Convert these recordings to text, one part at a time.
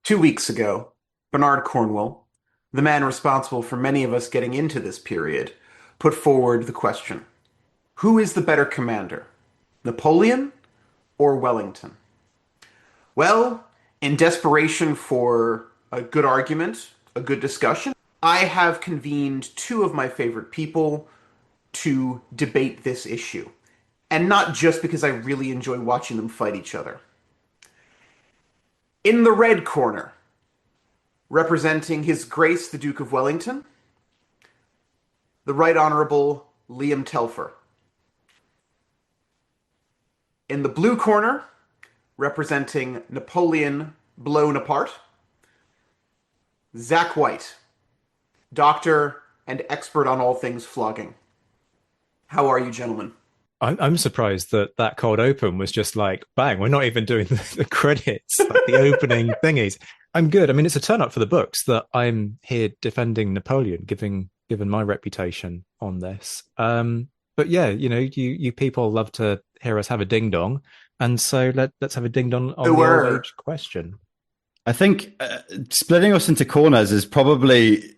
2 weeks ago, Bernard Cornwell, the man responsible for many of us getting into this period, put forward the question, who is the better commander, Napoleon or Wellington? Well, in desperation for a good argument, a good discussion, I have convened two of my favorite people to debate this issue. And not just because I really enjoy watching them fight each other. In the red corner, representing His Grace the Duke of Wellington, the Right Honorable Liam Telfer. In the blue corner, representing Napoleon Bonaparte, Zack White, doctor and expert on all things flogging. How are you, gentlemen? I'm surprised that cold open was just like, bang, we're not even doing the credits, like the opening thingies. I'm good. I mean, it's a turn up for the books that I'm here defending Napoleon, given my reputation on this. But yeah, you people love to hear us have a ding dong. And so let's have a ding dong on the old age question. I think splitting us into corners is probably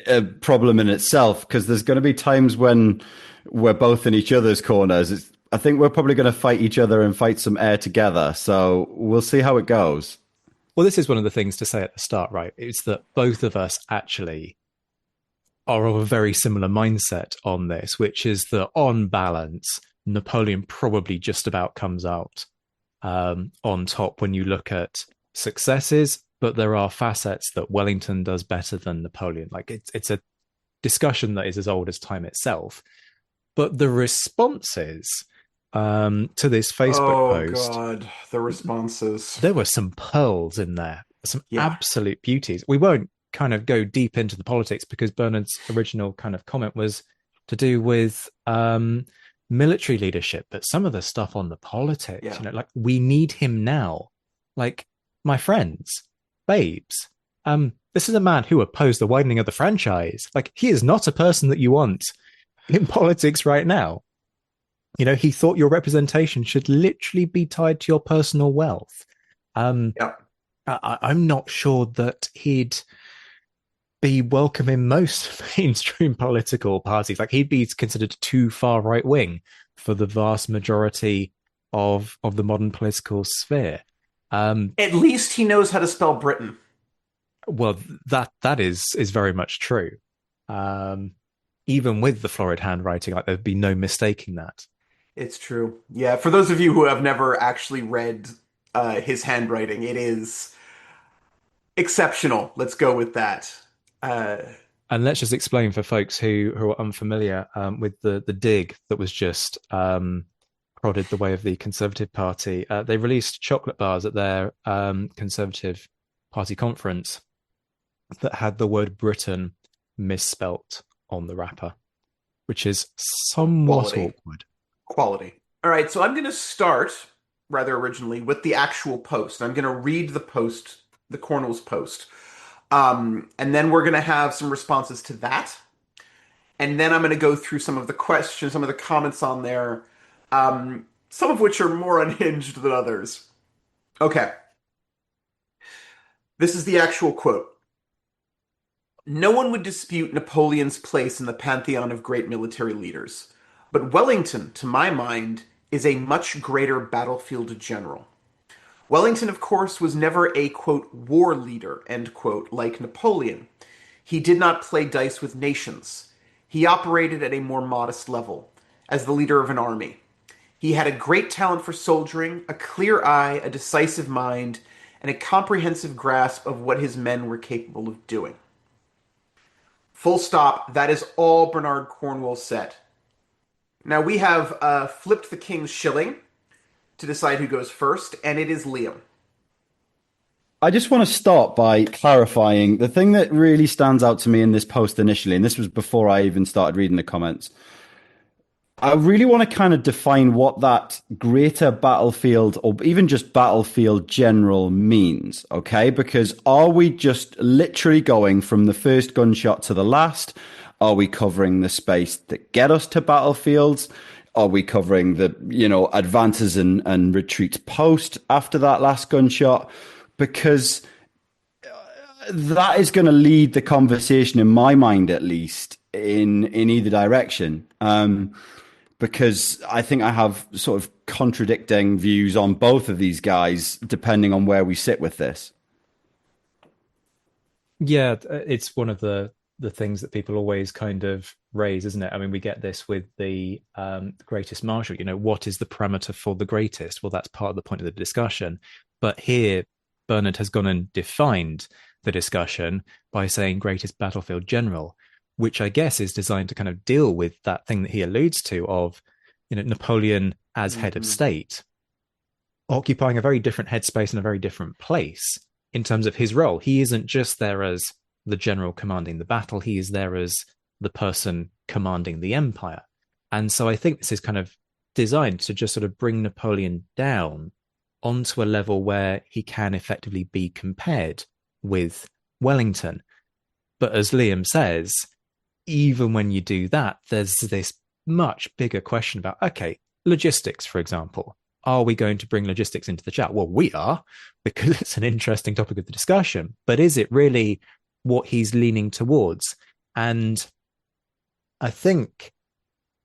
a problem in itself, because there's going to be times when we're both in each other's corners. I think we're probably going to fight each other and fight some air together. So we'll see how it goes. Well, this is one of the things to say at the start, right? It's that both of us actually are of a very similar mindset on this, which is that on balance, Napoleon probably just about comes out on top when you look at successes, but there are facets that Wellington does better than Napoleon. Like it's a discussion that is as old as time itself. But the responses to this Facebook post. Oh, God, the responses. There were some pearls in there, some absolute beauties. We won't kind of go deep into the politics because Bernard's original kind of comment was to do with military leadership, but some of the stuff on the politics, like we need him now. Like, my friends, babes, this is a man who opposed the widening of the franchise. Like, he is not a person that you want in politics right now. He thought your representation should literally be tied to your personal wealth. I'm not sure that he'd be welcome in most mainstream political parties. Like, he'd be considered too far right wing for the vast majority of the modern political sphere. At least he knows how to spell Britain. Well, that is very much true. Even with the florid handwriting, like there'd be no mistaking that. It's true. Yeah, for those of you who have never actually read his handwriting, it is exceptional. Let's go with that. And let's just explain for folks who are unfamiliar with the dig that was just prodded the way of the Conservative Party. They released chocolate bars at their Conservative Party conference that had the word Britain misspelt on the wrapper, which is somewhat awkward. Quality. All right, so I'm going to start, rather originally, with the actual post. I'm going to read the post, the Cornwell's post. And then we're going to have some responses to that. And then I'm going to go through some of the questions, some of the comments on there, some of which are more unhinged than others. Okay. This is the actual quote. No one would dispute Napoleon's place in the pantheon of great military leaders, but Wellington, to my mind, is a much greater battlefield general. Wellington, of course, was never a, quote, war leader, end quote, like Napoleon. He did not play dice with nations. He operated at a more modest level, as the leader of an army. He had a great talent for soldiering, a clear eye, a decisive mind, and a comprehensive grasp of what his men were capable of doing. Full stop. That is all Bernard Cornwell said. Now we have flipped the king's shilling to decide who goes first, and it is Liam. I just want to start by clarifying the thing that really stands out to me in this post initially, and this was before I even started reading the comments. I really want to kind of define what that greater battlefield or even just battlefield general means, okay? Because are we just literally going from the first gunshot to the last? Are we covering the space that get us to battlefields? Are we covering the, advances and retreats post after that last gunshot? Because that is going to lead the conversation, in my mind at least, in either direction. Because I think I have sort of contradicting views on both of these guys, depending on where we sit with this. Yeah, it's one of the things that people always kind of raise, isn't it? I mean, we get this with the greatest marshal. You know, what is the parameter for the greatest? Well, that's part of the point of the discussion. But here, Bernard has gone and defined the discussion by saying greatest battlefield general, which I guess is designed to kind of deal with that thing that he alludes to of, you know, Napoleon as head of state, occupying a very different headspace and a very different place in terms of his role. He isn't just there as the general commanding the battle, he is there as the person commanding the empire. And so I think this is kind of designed to just sort of bring Napoleon down onto a level where he can effectively be compared with Wellington. But as Liam says, even when you do that, there's this much bigger question about, okay, logistics, for example. Are we going to bring logistics into the chat? Well, we are, because it's an interesting topic of the discussion. But is it really what he's leaning towards? And I think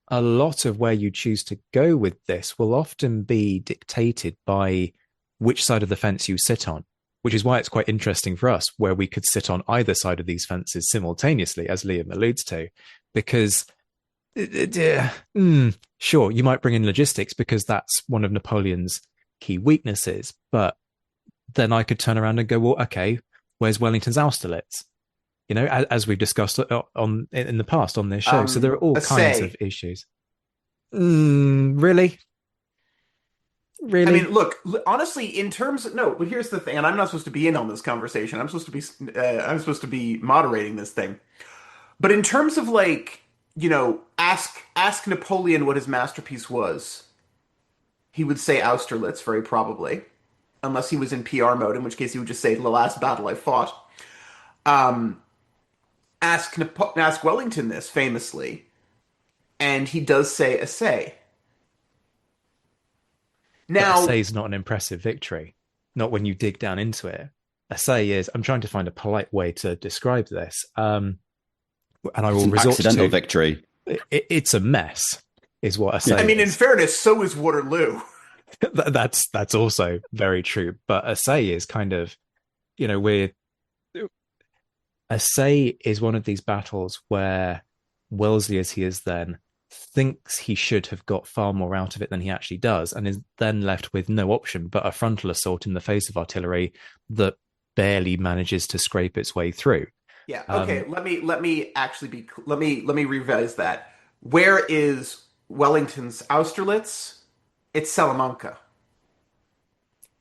a lot of where you choose to go with this will often be dictated by which side of the fence you sit on, which is why it's quite interesting for us where we could sit on either side of these fences simultaneously, as Liam alludes to, because sure, you might bring in logistics because that's one of Napoleon's key weaknesses, but then I could turn around and go, well, okay, where's Wellington's Austerlitz? You know, as we've discussed in the past on this show. So there are all kinds of issues. Really? Really? I mean, look, honestly, in terms of, no, but here's the thing, and I'm not supposed to be in on this conversation. I'm supposed to be moderating this thing. But in terms of like, you know, ask Napoleon what his masterpiece was. He would say Austerlitz, very probably, unless he was in PR mode, in which case he would just say the last battle I fought. Ask Wellington this famously, and he does say essay. Now, essay is not an impressive victory, not when you dig down into it. Essay is, I'm trying to find a polite way to describe this, and I will resort to accidental victory. It's a mess, is what essay. I mean, in fairness, so is Waterloo. That's also very true, but essay is kind of, you know, essay is one of these battles where Wellesley, as he is then, thinks he should have got far more out of it than he actually does, and is then left with no option but a frontal assault in the face of artillery that barely manages to scrape its way through. Yeah. Okay. Let me revise that. Where is Wellington's Austerlitz? It's Salamanca.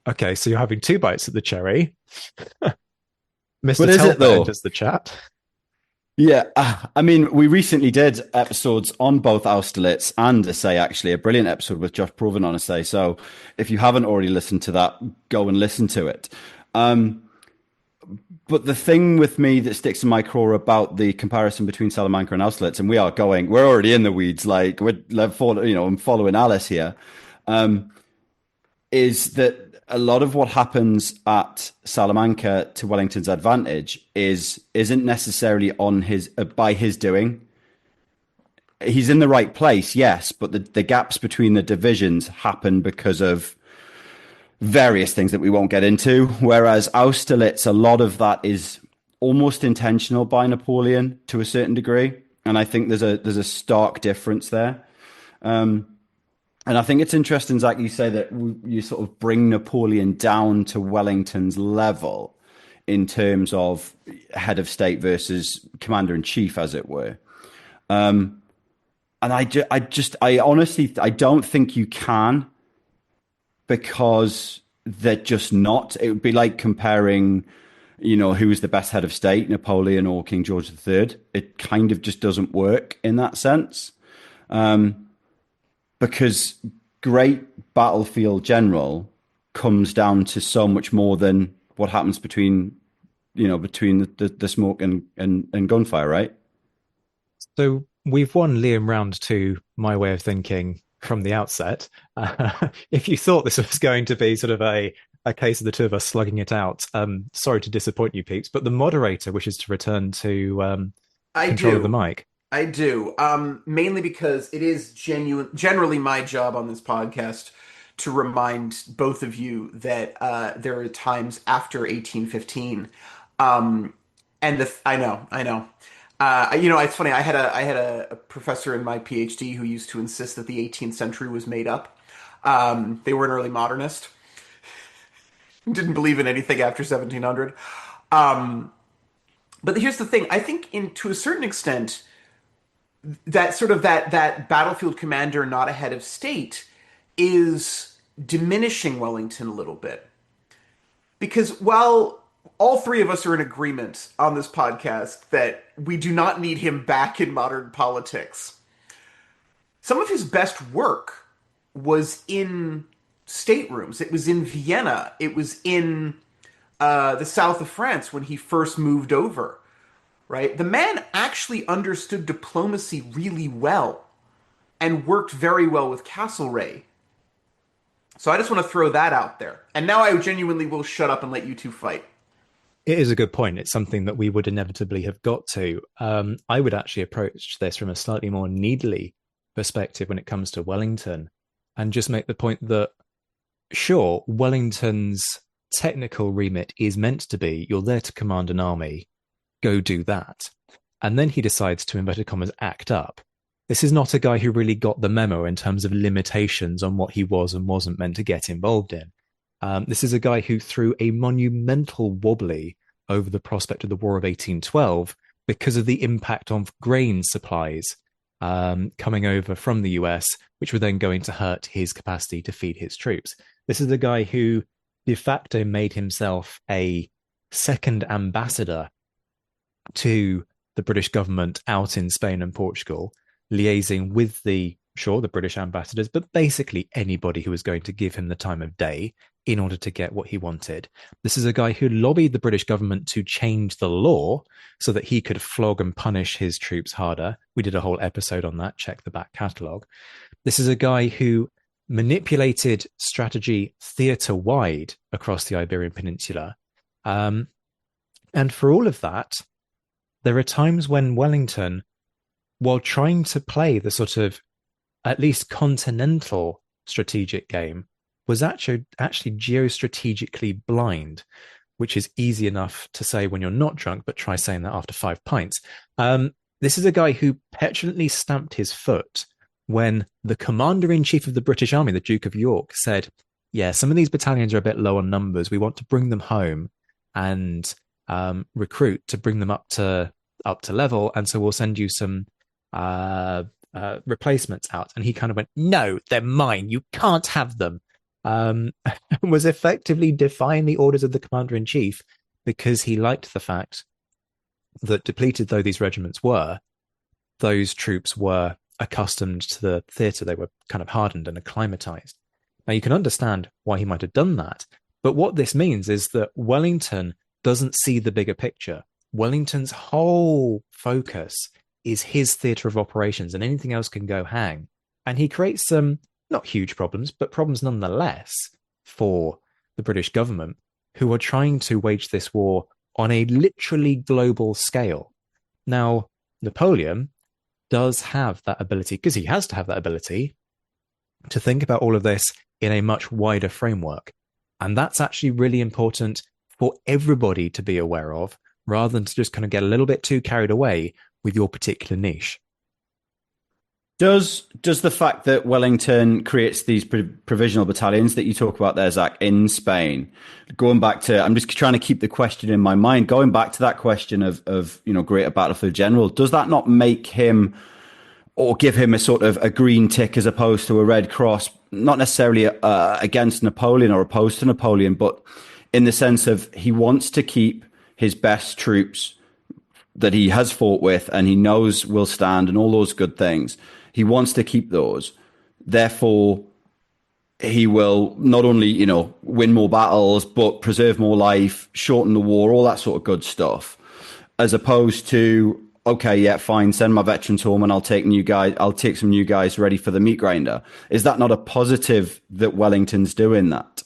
Okay, so you're having two bites at the cherry. Mr. Telfer enters the chat. Yeah, I mean, we recently did episodes on both Austerlitz and Essay, actually, a brilliant episode with Josh Proven on Essay. So if you haven't already listened to that, go and listen to it. But the thing with me that sticks in my craw about the comparison between Salamanca and Austerlitz, and we're already in the weeds, like I'm following Alice here, is that a lot of what happens at Salamanca to Wellington's advantage isn't necessarily by his doing. He's in the right place, yes, but the gaps between the divisions happen because of various things that we won't get into. Whereas Austerlitz, a lot of that is almost intentional by Napoleon to a certain degree, and I think there's a stark difference there. And I think it's interesting, Zach, you say that you sort of bring Napoleon down to Wellington's level in terms of head of state versus commander in chief, as it were. And I honestly don't think you can, because they're just not. It would be like comparing, you know, who is the best head of state, Napoleon or King George III. It kind of just doesn't work in that sense. Because great battlefield general comes down to so much more than what happens between the smoke and gunfire, right? So we've won Liam round to my way of thinking from the outset. If you thought this was going to be sort of a a case of the two of us slugging it out. Sorry to disappoint you, peeps, but the moderator wishes to return to I control of the do. mic. I do. Mainly because it is generally my job on this podcast to remind both of you that there are times after 1815. Um, I know. It's funny. I had a professor in my PhD who used to insist that the 18th century was made up. They were an early modernist. Didn't believe in anything after 1700. Um, but here's the thing. I think, to a certain extent, that sort of that battlefield commander not a head of state is diminishing Wellington a little bit. Because while all three of us are in agreement on this podcast that we do not need him back in modern politics, some of his best work was in staterooms. It was in Vienna. It was in the south of France when he first moved over, right? The man actually understood diplomacy really well and worked very well with Castlereagh. So I just want to throw that out there. And now I genuinely will shut up and let you two fight. It is a good point. It's something that we would inevitably have got to. I would actually approach this from a slightly more needly perspective when it comes to Wellington, and just make the point that, sure, Wellington's technical remit is meant to be, you're there to command an army, go do that. And then he decides to, inverted commas, act up. This is not a guy who really got the memo in terms of limitations on what he was and wasn't meant to get involved in. This is a guy who threw a monumental wobbly over the prospect of the War of 1812 because of the impact on grain supplies coming over from the US, which were then going to hurt his capacity to feed his troops. This is a guy who de facto made himself a second ambassador to the British government out in Spain and Portugal, liaising with the British ambassadors, but basically anybody who was going to give him the time of day in order to get what he wanted. This is a guy who lobbied the British government to change the law so that he could flog and punish his troops harder. We did a whole episode on that. Check the back catalogue. This is a guy who manipulated strategy theatre-wide across the Iberian Peninsula. And for all of that, there are times when Wellington, while trying to play the sort of at least continental strategic game, was actually geostrategically blind, which is easy enough to say when you're not drunk, but try saying that after 5 pints. This is a guy who petulantly stamped his foot when the commander-in-chief of the British Army, the Duke of York, said, yeah, some of these battalions are a bit low on numbers. We want to bring them home and recruit to bring them up to level, and so we'll send you some replacements out. And he kind of went, no, they're mine, you can't have them. Was effectively defying the orders of the commander-in-chief because he liked the fact that, depleted though these regiments were, those troops were accustomed to the theatre. They were kind of hardened and acclimatized. Now you can understand why he might have done that, but what this means is that Wellington doesn't see the bigger picture. Wellington's whole focus is his theatre of operations, and anything else can go hang. And he creates some, not huge problems, but problems nonetheless for the British government, who are trying to wage this war on a literally global scale. Now, Napoleon does have that ability, because he has to have that ability, to think about all of this in a much wider framework. And that's actually really important for everybody to be aware of, rather than to just kind of get a little bit too carried away with your particular niche. Does the fact that Wellington creates these provisional battalions that you talk about there, Zach, in Spain, going back to, I'm just trying to keep the question in my mind, going back to that question of greater battlefield general, does that not make him, or give him, a sort of a green tick as opposed to a red cross, not necessarily against Napoleon or opposed to Napoleon, but in the sense of he wants to keep his best troops that he has fought with and he knows will stand and all those good things. He wants to keep those. Therefore, he will not only, win more battles, but preserve more life, shorten the war, all that sort of good stuff. As opposed to, okay, yeah, fine, send my veterans home and I'll take some new guys ready for the meat grinder. Is that not a positive that Wellington's doing that?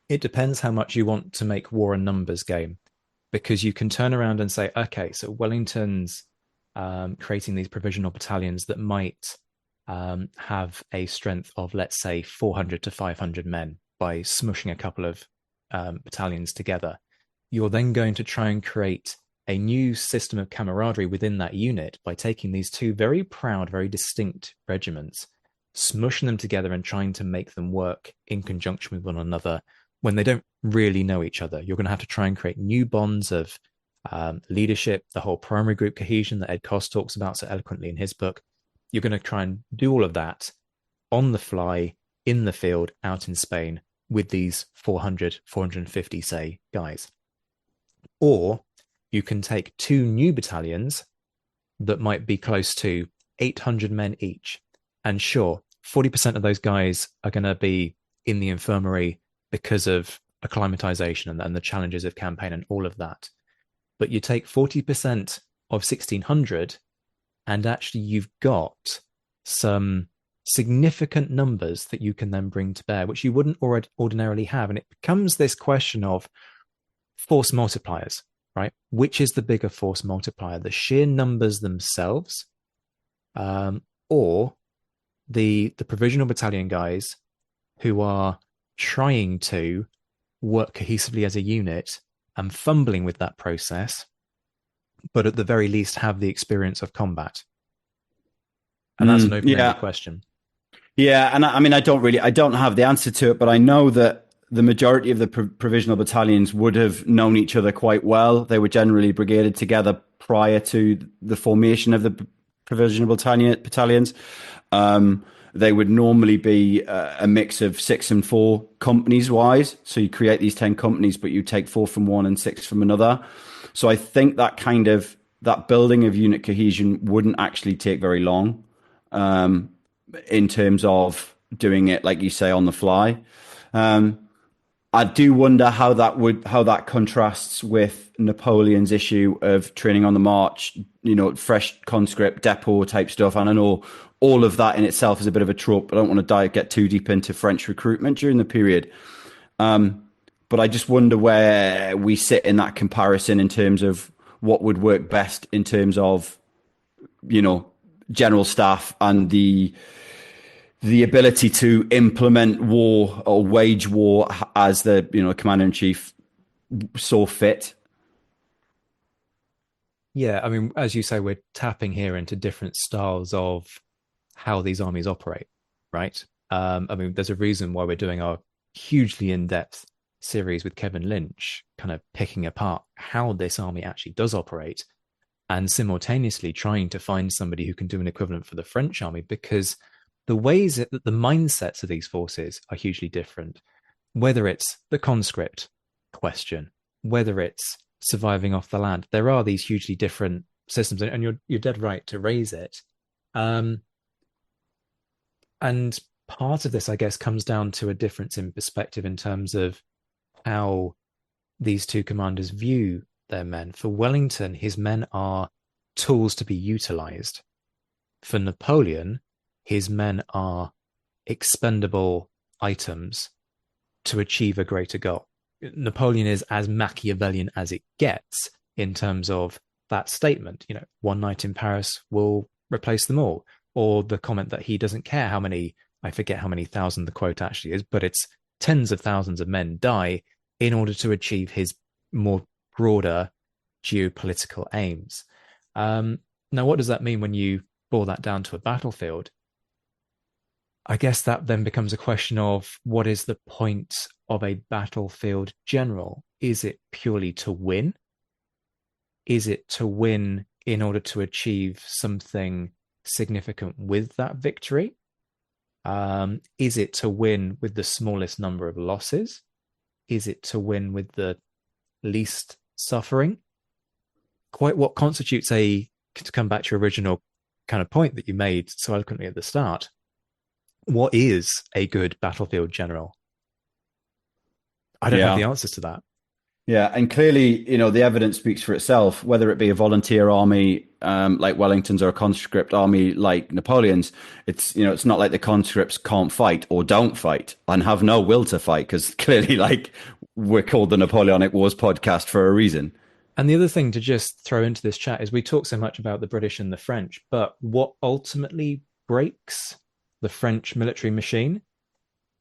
It depends how much you want to make war a numbers game, because you can turn around and say, okay, so Wellington's creating these provisional battalions that might have a strength of, let's say, 400 to 500 men by smushing a couple of battalions together. You're then going to try and create a new system of camaraderie within that unit by taking these two very proud, very distinct regiments, smushing them together and trying to make them work in conjunction with one another when they don't really know each other. You're going to have to try and create new bonds of leadership, the whole primary group cohesion that Ed Koss talks about so eloquently in his book. You're going to try and do all of that on the fly, in the field, out in Spain, with these 400, 450, say, guys. Or you can take two new battalions that might be close to 800 men each. And sure, 40% of those guys are going to be in the infirmary because of acclimatization and the challenges of campaign and all of that. But you take 40% of 1600 and actually you've got some significant numbers that you can then bring to bear, which you wouldn't ordinarily have. And it becomes this question of force multipliers, right? Which is the bigger force multiplier, the sheer numbers themselves, or the provisional battalion guys who are trying to work cohesively as a unit and fumbling with that process, but at the very least have the experience of combat. And that's an open-ended question. Yeah, and I mean, I don't have the answer to it, but I know that the majority of the provisional battalions would have known each other quite well. They were generally brigaded together prior to the formation of the provisional battalions. They would normally be a mix of 6 and 4 companies wise. So you create these 10 companies, but you take 4 from one and 6 from another. So I think that building of unit cohesion wouldn't actually take very long in terms of doing it, like you say, on the fly. I do wonder how that contrasts with Napoleon's issue of training on the march, fresh conscript depot type stuff. And I know all of that in itself is a bit of a trope. I don't want to get too deep into French recruitment during the period. But I just wonder where we sit in that comparison in terms of what would work best in terms of, general staff and the ability to implement war or wage war as the commander-in-chief saw fit. Yeah, I mean, as you say, we're tapping here into different styles of how these armies operate, right? I mean, there's a reason why we're doing our hugely in-depth series with Kevin Lynch, kind of picking apart how this army actually does operate, and simultaneously trying to find somebody who can do an equivalent for the French army, because the ways that the mindsets of these forces are hugely different, whether it's the conscript question, whether it's surviving off the land. There are these hugely different systems, and you're dead right to raise it. And part of this, I guess, comes down to a difference in perspective in terms of how these two commanders view their men. For Wellington, his men are tools to be utilized. For Napoleon, his men are expendable items to achieve a greater goal. Napoleon is as Machiavellian as it gets in terms of that statement. One night in Paris will replace them all. Or the comment that he doesn't care how many, I forget how many thousand the quote actually is, but it's tens of thousands of men die in order to achieve his more broader geopolitical aims. Now, what does that mean when you boil that down to a battlefield? I guess that then becomes a question of what is the point of a battlefield general? Is it purely to win? Is it to win in order to achieve something significant with that victory? Is it to win with the smallest number of losses? Is it to win with the least suffering? Quite what constitutes to come back to your original kind of point that you made so eloquently at the start, what is a good battlefield general? I don't have the answers to that. Yeah, and clearly, the evidence speaks for itself, whether it be a volunteer army like Wellington's or a conscript army like Napoleon's. It's not like the conscripts can't fight or don't fight and have no will to fight, because clearly, like, we're called the Napoleonic Wars podcast for a reason. And the other thing to just throw into this chat is we talk so much about the British and the French, but what ultimately breaks the French military machine?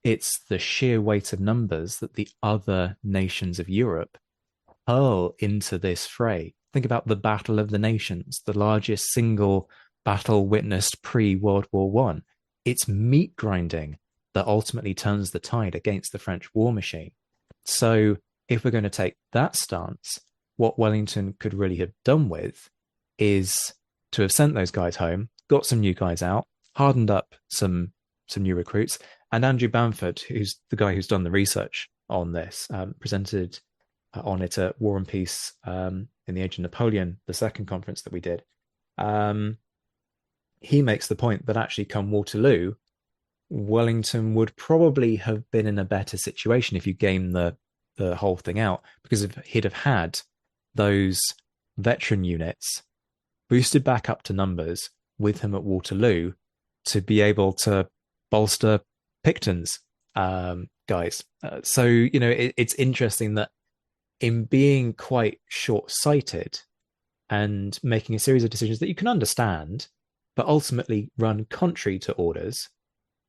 It's the sheer weight of numbers that the other nations of Europe hurl into this fray. Think about the Battle of the Nations, the largest single battle witnessed pre-World War One. It's meat grinding that ultimately turns the tide against the French war machine. So if we're going to take that stance, what Wellington could really have done with is to have sent those guys home, got some new guys out, hardened up some new recruits. And Andrew Bamford, who's the guy who's done the research on this, presented on it at War and Peace in the Age of Napoleon, the second conference that we did. He makes the point that actually come Waterloo, Wellington would probably have been in a better situation if you game the whole thing out, because if he'd have had those veteran units boosted back up to numbers with him at Waterloo to be able to bolster Picton's guys. So, it's interesting that in being quite short-sighted and making a series of decisions that you can understand, but ultimately run contrary to orders,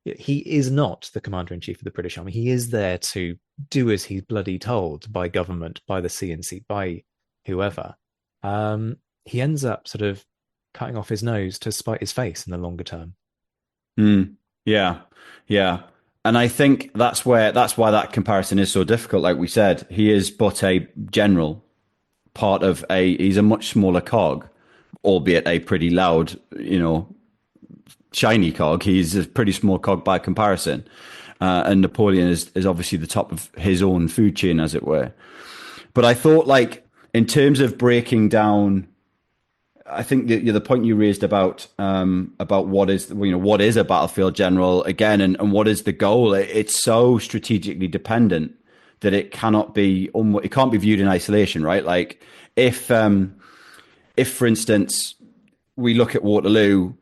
he is not the commander-in-chief of the British Army. He is there to do as he's bloody told by government, by the CNC, by whoever. He ends up sort of cutting off his nose to spite his face in the longer term. Yeah, yeah. And I think that's why that comparison is so difficult. Like we said, he is but a general, he's a much smaller cog, albeit a pretty loud, shiny cog. He's a pretty small cog by comparison. And Napoleon is obviously the top of his own food chain, as it were. But I thought, like, in terms of breaking down, I think the point you raised about what is a battlefield general again, and what is the goal. It's so strategically dependent that it can't be viewed in isolation, right? Like, if for instance we look at Waterloo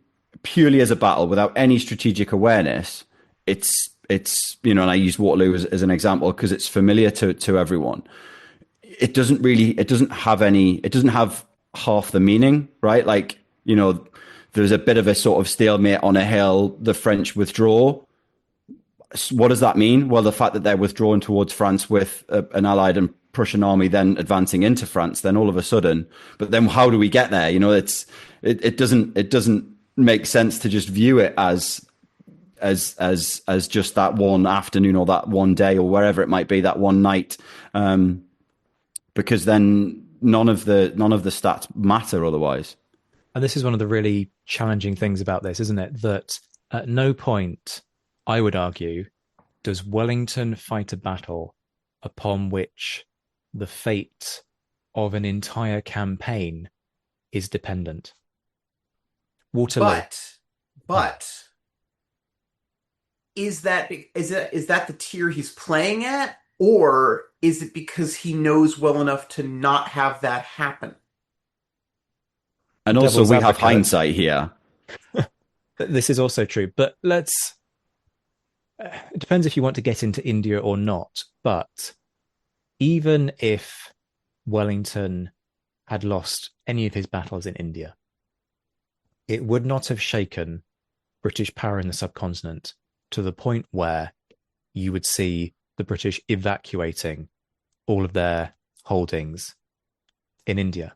purely as a battle without any strategic awareness, it's and I use Waterloo as an example because it's familiar to everyone. It doesn't have half the meaning, right? Like, there's a bit of a sort of stalemate on a hill, the French withdraw. What does that mean? Well, the fact that they're withdrawn towards France with an Allied and Prussian army then advancing into France, then all of a sudden, but then how do we get there? It doesn't make sense to just view it as just that one afternoon or that one day or wherever it might be, that one night, because then none of the stats matter otherwise. And this is one of the really challenging things about this, isn't it? That at no point, I would argue, does Wellington fight a battle upon which the fate of an entire campaign is dependent. Waterloo. But is that the tier he's playing at? Or is it because he knows well enough to not have that happen? And also, we have hindsight here. This is also true. But it depends if you want to get into India or not. But even if Wellington had lost any of his battles in India, it would not have shaken British power in the subcontinent to the point where you would see the British evacuating all of their holdings in India.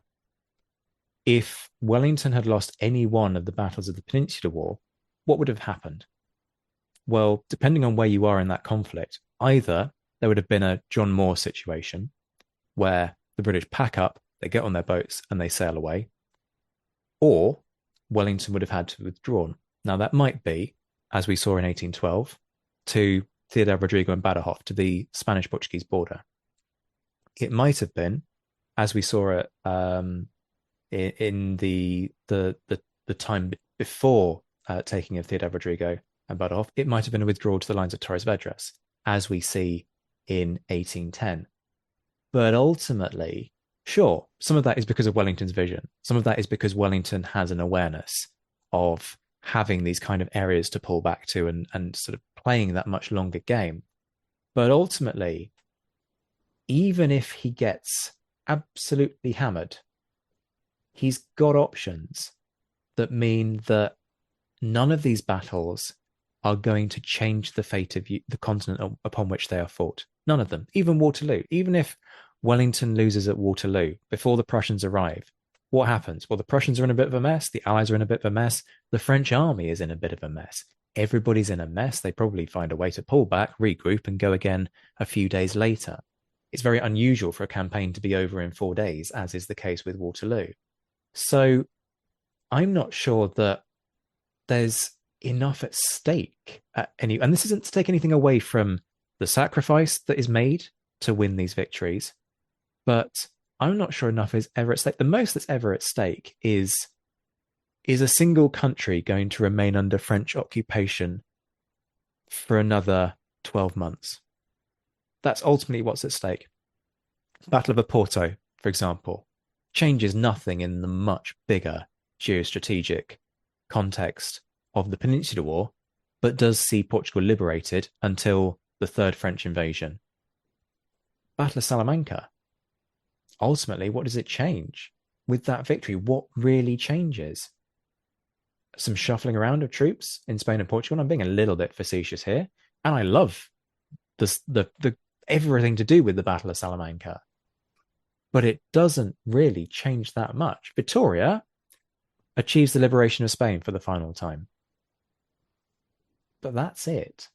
If Wellington had lost any one of the battles of the Peninsular War, what would have happened? Well, depending on where you are in that conflict, either there would have been a John Moore situation where the British pack up, they get on their boats and they sail away, or Wellington would have had to withdraw. Now, that might be, as we saw in 1812, to Ciudad Rodrigo and Badajoz, to the Spanish-Portuguese border. It might have been, as we saw it in the time before taking of Ciudad Rodrigo and Badajoz, it might have been a withdrawal to the lines of Torres Vedras, as we see in 1810. But ultimately, sure, some of that is because of Wellington's vision. Some of that is because Wellington has an awareness of having these kind of areas to pull back to and sort of playing that much longer game. But ultimately, even if he gets absolutely hammered, he's got options that mean that none of these battles are going to change the fate of the continent upon which they are fought. None of them. Even Waterloo. Even if Wellington loses at Waterloo before the Prussians arrive, what happens? Well, the Prussians are in a bit of a mess. The Allies are in a bit of a mess. The French army is in a bit of a mess. Everybody's in a mess. They probably find a way to pull back, regroup, and go again a few days later. It's very unusual for a campaign to be over in 4 days, as is the case with Waterloo. So I'm not sure that there's enough at stake at any, and this isn't to take anything away from the sacrifice that is made to win these victories, but I'm not sure enough is ever at stake. The most that's ever at stake is a single country going to remain under French occupation for another 12 months? That's ultimately what's at stake. Battle of Oporto, for example, changes nothing in the much bigger geostrategic context of the Peninsular War, but does see Portugal liberated until the Third French invasion. Battle of Salamanca, ultimately, what does it change? With that victory, what really changes? Some shuffling around of troops in Spain and Portugal. I'm being a little bit facetious here, and I love the everything to do with the Battle of Salamanca, but it doesn't really change that much. Vittoria achieves the liberation of Spain for the final time, but that's it.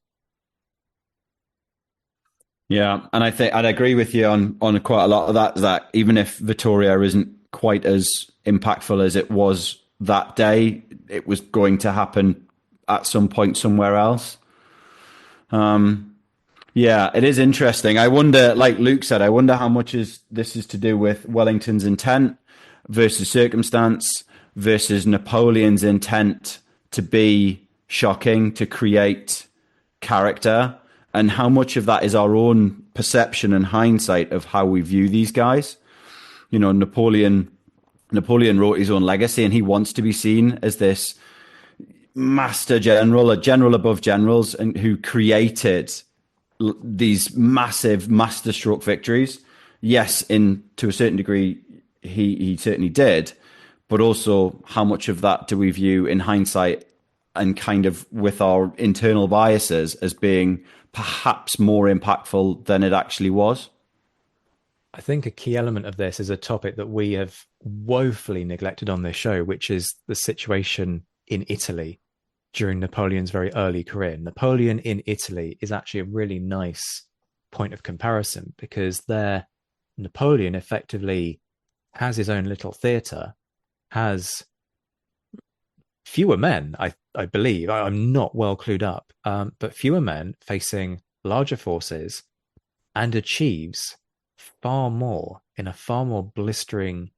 Yeah, and I think I'd agree with you on quite a lot of that, Zach. Even if Vittoria isn't quite as impactful as it was that day, it was going to happen at some point somewhere else. Yeah, it is interesting. I wonder, like Luke said, I wonder how much this is to do with Wellington's intent versus circumstance versus Napoleon's intent to be shocking, to create character, and how much of that is our own perception and hindsight of how we view these guys. You know, Napoleon wrote his own legacy, and he wants to be seen as this master general, a general above generals, and who created these massive masterstroke victories. Yes, to a certain degree, he certainly did, but also how much of that do we view in hindsight and kind of with our internal biases as being perhaps more impactful than it actually was? I think a key element of this is a topic that we have woefully neglected on this show, which is the situation in Italy during Napoleon's very early career. Napoleon in Italy is actually a really nice point of comparison, because there Napoleon effectively has his own little theatre, has fewer men, I believe. I'm not well clued up, but fewer men facing larger forces, and achieves far more in a far more blistering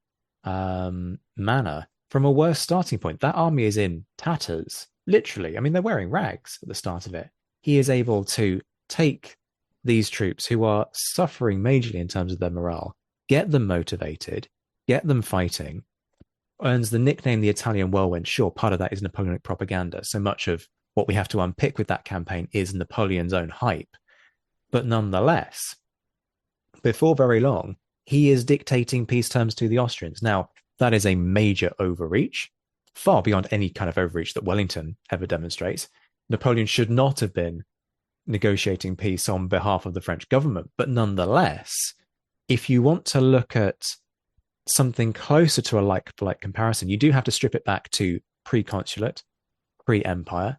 manner from a worse starting point. That army is in tatters, literally. I mean, they're wearing rags at the start of it. He is able to take these troops who are suffering majorly in terms of their morale, get them motivated, get them fighting, earns the nickname the Italian whirlwind. Sure, part of that is Napoleonic propaganda. So much of what we have to unpick with that campaign is Napoleon's own hype. But nonetheless, before very long, he is dictating peace terms to the Austrians. Now, that is a major overreach, far beyond any kind of overreach that Wellington ever demonstrates. Napoleon should not have been negotiating peace on behalf of the French government. But nonetheless, if you want to look at something closer to a like-for-like comparison, you do have to strip it back to pre-consulate, pre-empire.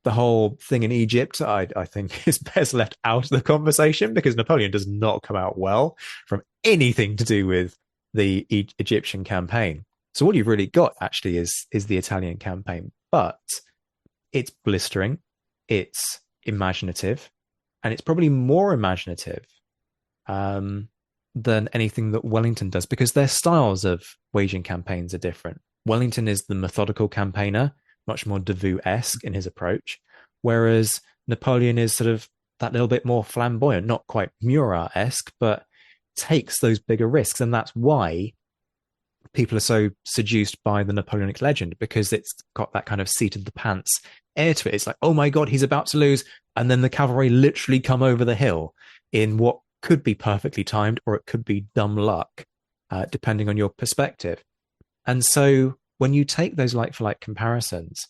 The whole thing in Egypt, I think, is best left out of the conversation, because Napoleon does not come out well from anything to do with the Egyptian campaign. So what you've really got actually is the Italian campaign, but it's blistering, it's imaginative, and it's probably more imaginative than anything that Wellington does, because their styles of waging campaigns are different. Wellington is the methodical campaigner, much more Davout-esque in his approach, whereas Napoleon is sort of that little bit more flamboyant, not quite Murat-esque, but takes those bigger risks. And that's why people are so seduced by the Napoleonic legend, because it's got that kind of seat of the pants air to it. It's like, oh my God, he's about to lose. And then the cavalry literally come over the hill in what could be perfectly timed, or it could be dumb luck, depending on your perspective. And so when you take those like for like comparisons,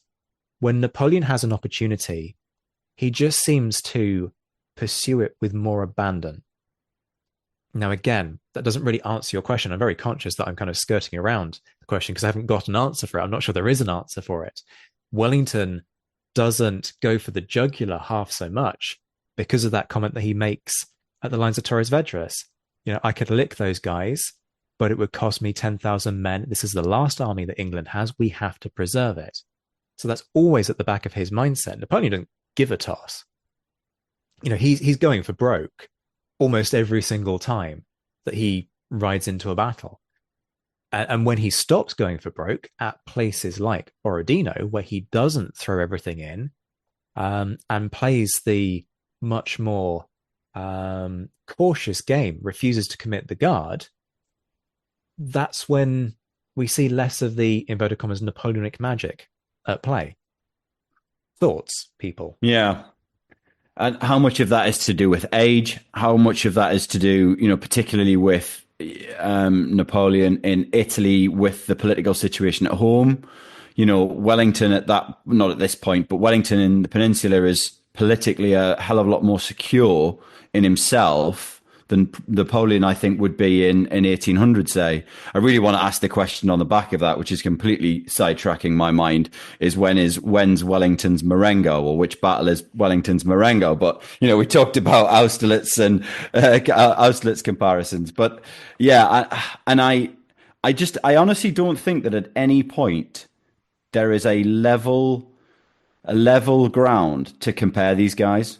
when Napoleon has an opportunity, he just seems to pursue it with more abandon. Now, again, that doesn't really answer your question. I'm very conscious that I'm kind of skirting around the question because I haven't got an answer for it. I'm not sure there is an answer for it. Wellington doesn't go for the jugular half so much because of that comment that he makes at the lines of Torres Vedras. You know, I could lick those guys, but it would cost me 10,000 men. This is the last army that England has. We have to preserve it. So that's always at the back of his mindset. Napoleon doesn't give a toss. You know, he's going for broke almost every single time that he rides into a battle. And when he stops going for broke at places like Borodino, where he doesn't throw everything in and plays the much more cautious game, refuses to commit the guard, that's when we see less of the, inverted commas, Napoleonic magic at play. Thoughts, people? Yeah. And how much of that is to do with age? How much of that is to do, you know, particularly with Napoleon in Italy, with the political situation at home? You know, Wellington not at this point, but Wellington in the peninsula is politically a hell of a lot more secure in himself than Napoleon, I think, would be in 1800, say. I really want to ask the question on the back of that, which is completely sidetracking my mind, is when's Wellington's Marengo, or which battle is Wellington's Marengo? But, you know, we talked about Austerlitz and Austerlitz comparisons. But yeah, I honestly don't think that at any point there is a level ground to compare these guys.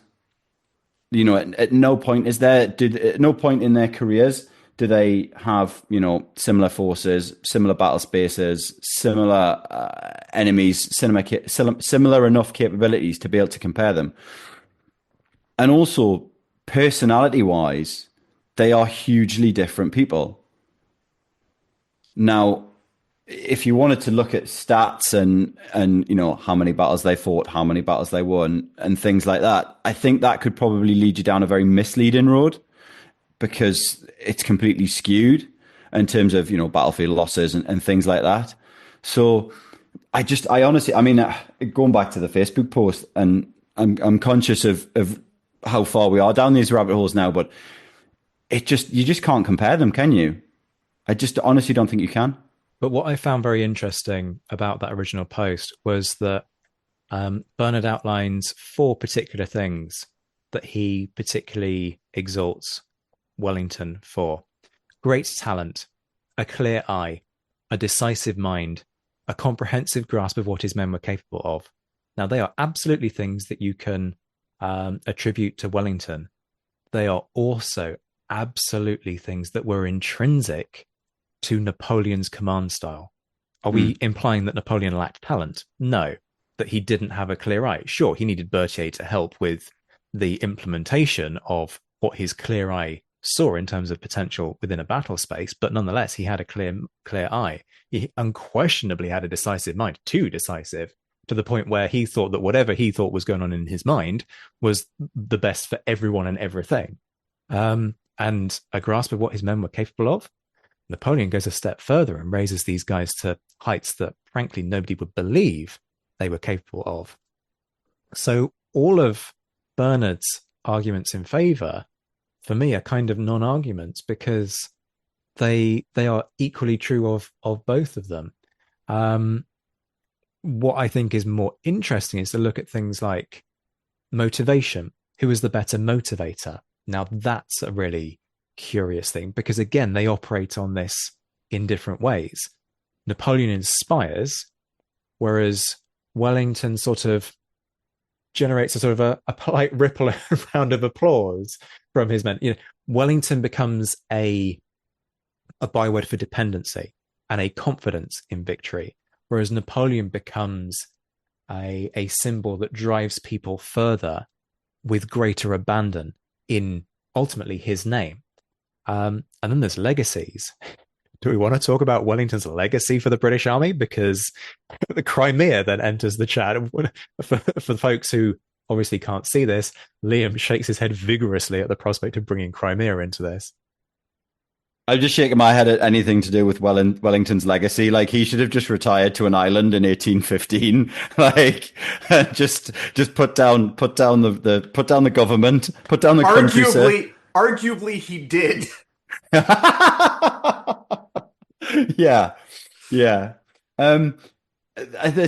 You know, at no point at no point in their careers do they have, you know, similar forces, similar battle spaces, similar enemies, similar enough capabilities to be able to compare them. And also, personality-wise, they are hugely different people. Now, if you wanted to look at stats and you know, how many battles they fought, how many battles they won, and things like that, I think that could probably lead you down a very misleading road, because it's completely skewed in terms of, you know, battlefield losses and things like that. So I honestly, I mean, going back to the Facebook post, and I'm conscious of how far we are down these rabbit holes now, but you just can't compare them, can you? I just honestly don't think you can. But what I found very interesting about that original post was that Bernard outlines 4 particular things that he particularly exalts Wellington for: great talent, a clear eye, a decisive mind, a comprehensive grasp of what his men were capable of. Now, they are absolutely things that you can attribute to Wellington. They are also absolutely things that were intrinsic to Napoleon's command style. Are we implying that Napoleon lacked talent? No. That he didn't have a clear eye? Sure, he needed Berthier to help with the implementation of what his clear eye saw in terms of potential within a battle space, but nonetheless, he had a clear eye. He unquestionably had a decisive mind, too decisive, to the point where he thought that whatever he thought was going on in his mind was the best for everyone and everything. And a grasp of what his men were capable of. Napoleon goes a step further and raises these guys to heights that, frankly, nobody would believe they were capable of. So all of Bernard's arguments in favor, for me, are kind of non-arguments, because they are equally true of both of them. What I think is more interesting is to look at things like motivation. Who is the better motivator? Now, that's a really curious thing, because again, they operate on this in different ways. Napoleon inspires, whereas Wellington sort of generates a sort of a polite ripple round of applause from his men. You know, Wellington becomes a byword for dependency and a confidence in victory, whereas Napoleon becomes a symbol that drives people further with greater abandon in ultimately his name. And then there's legacies. Do we want to talk about Wellington's legacy for the British Army? Because the Crimea then enters the chat. For folks who obviously can't see this, Liam shakes his head vigorously at the prospect of bringing Crimea into this. I'm just shaking my head at anything to do with Wellington's legacy. Like, he should have just retired to an island in 1815. Like, just put down the government, put down the country. Arguably, he did. Yeah.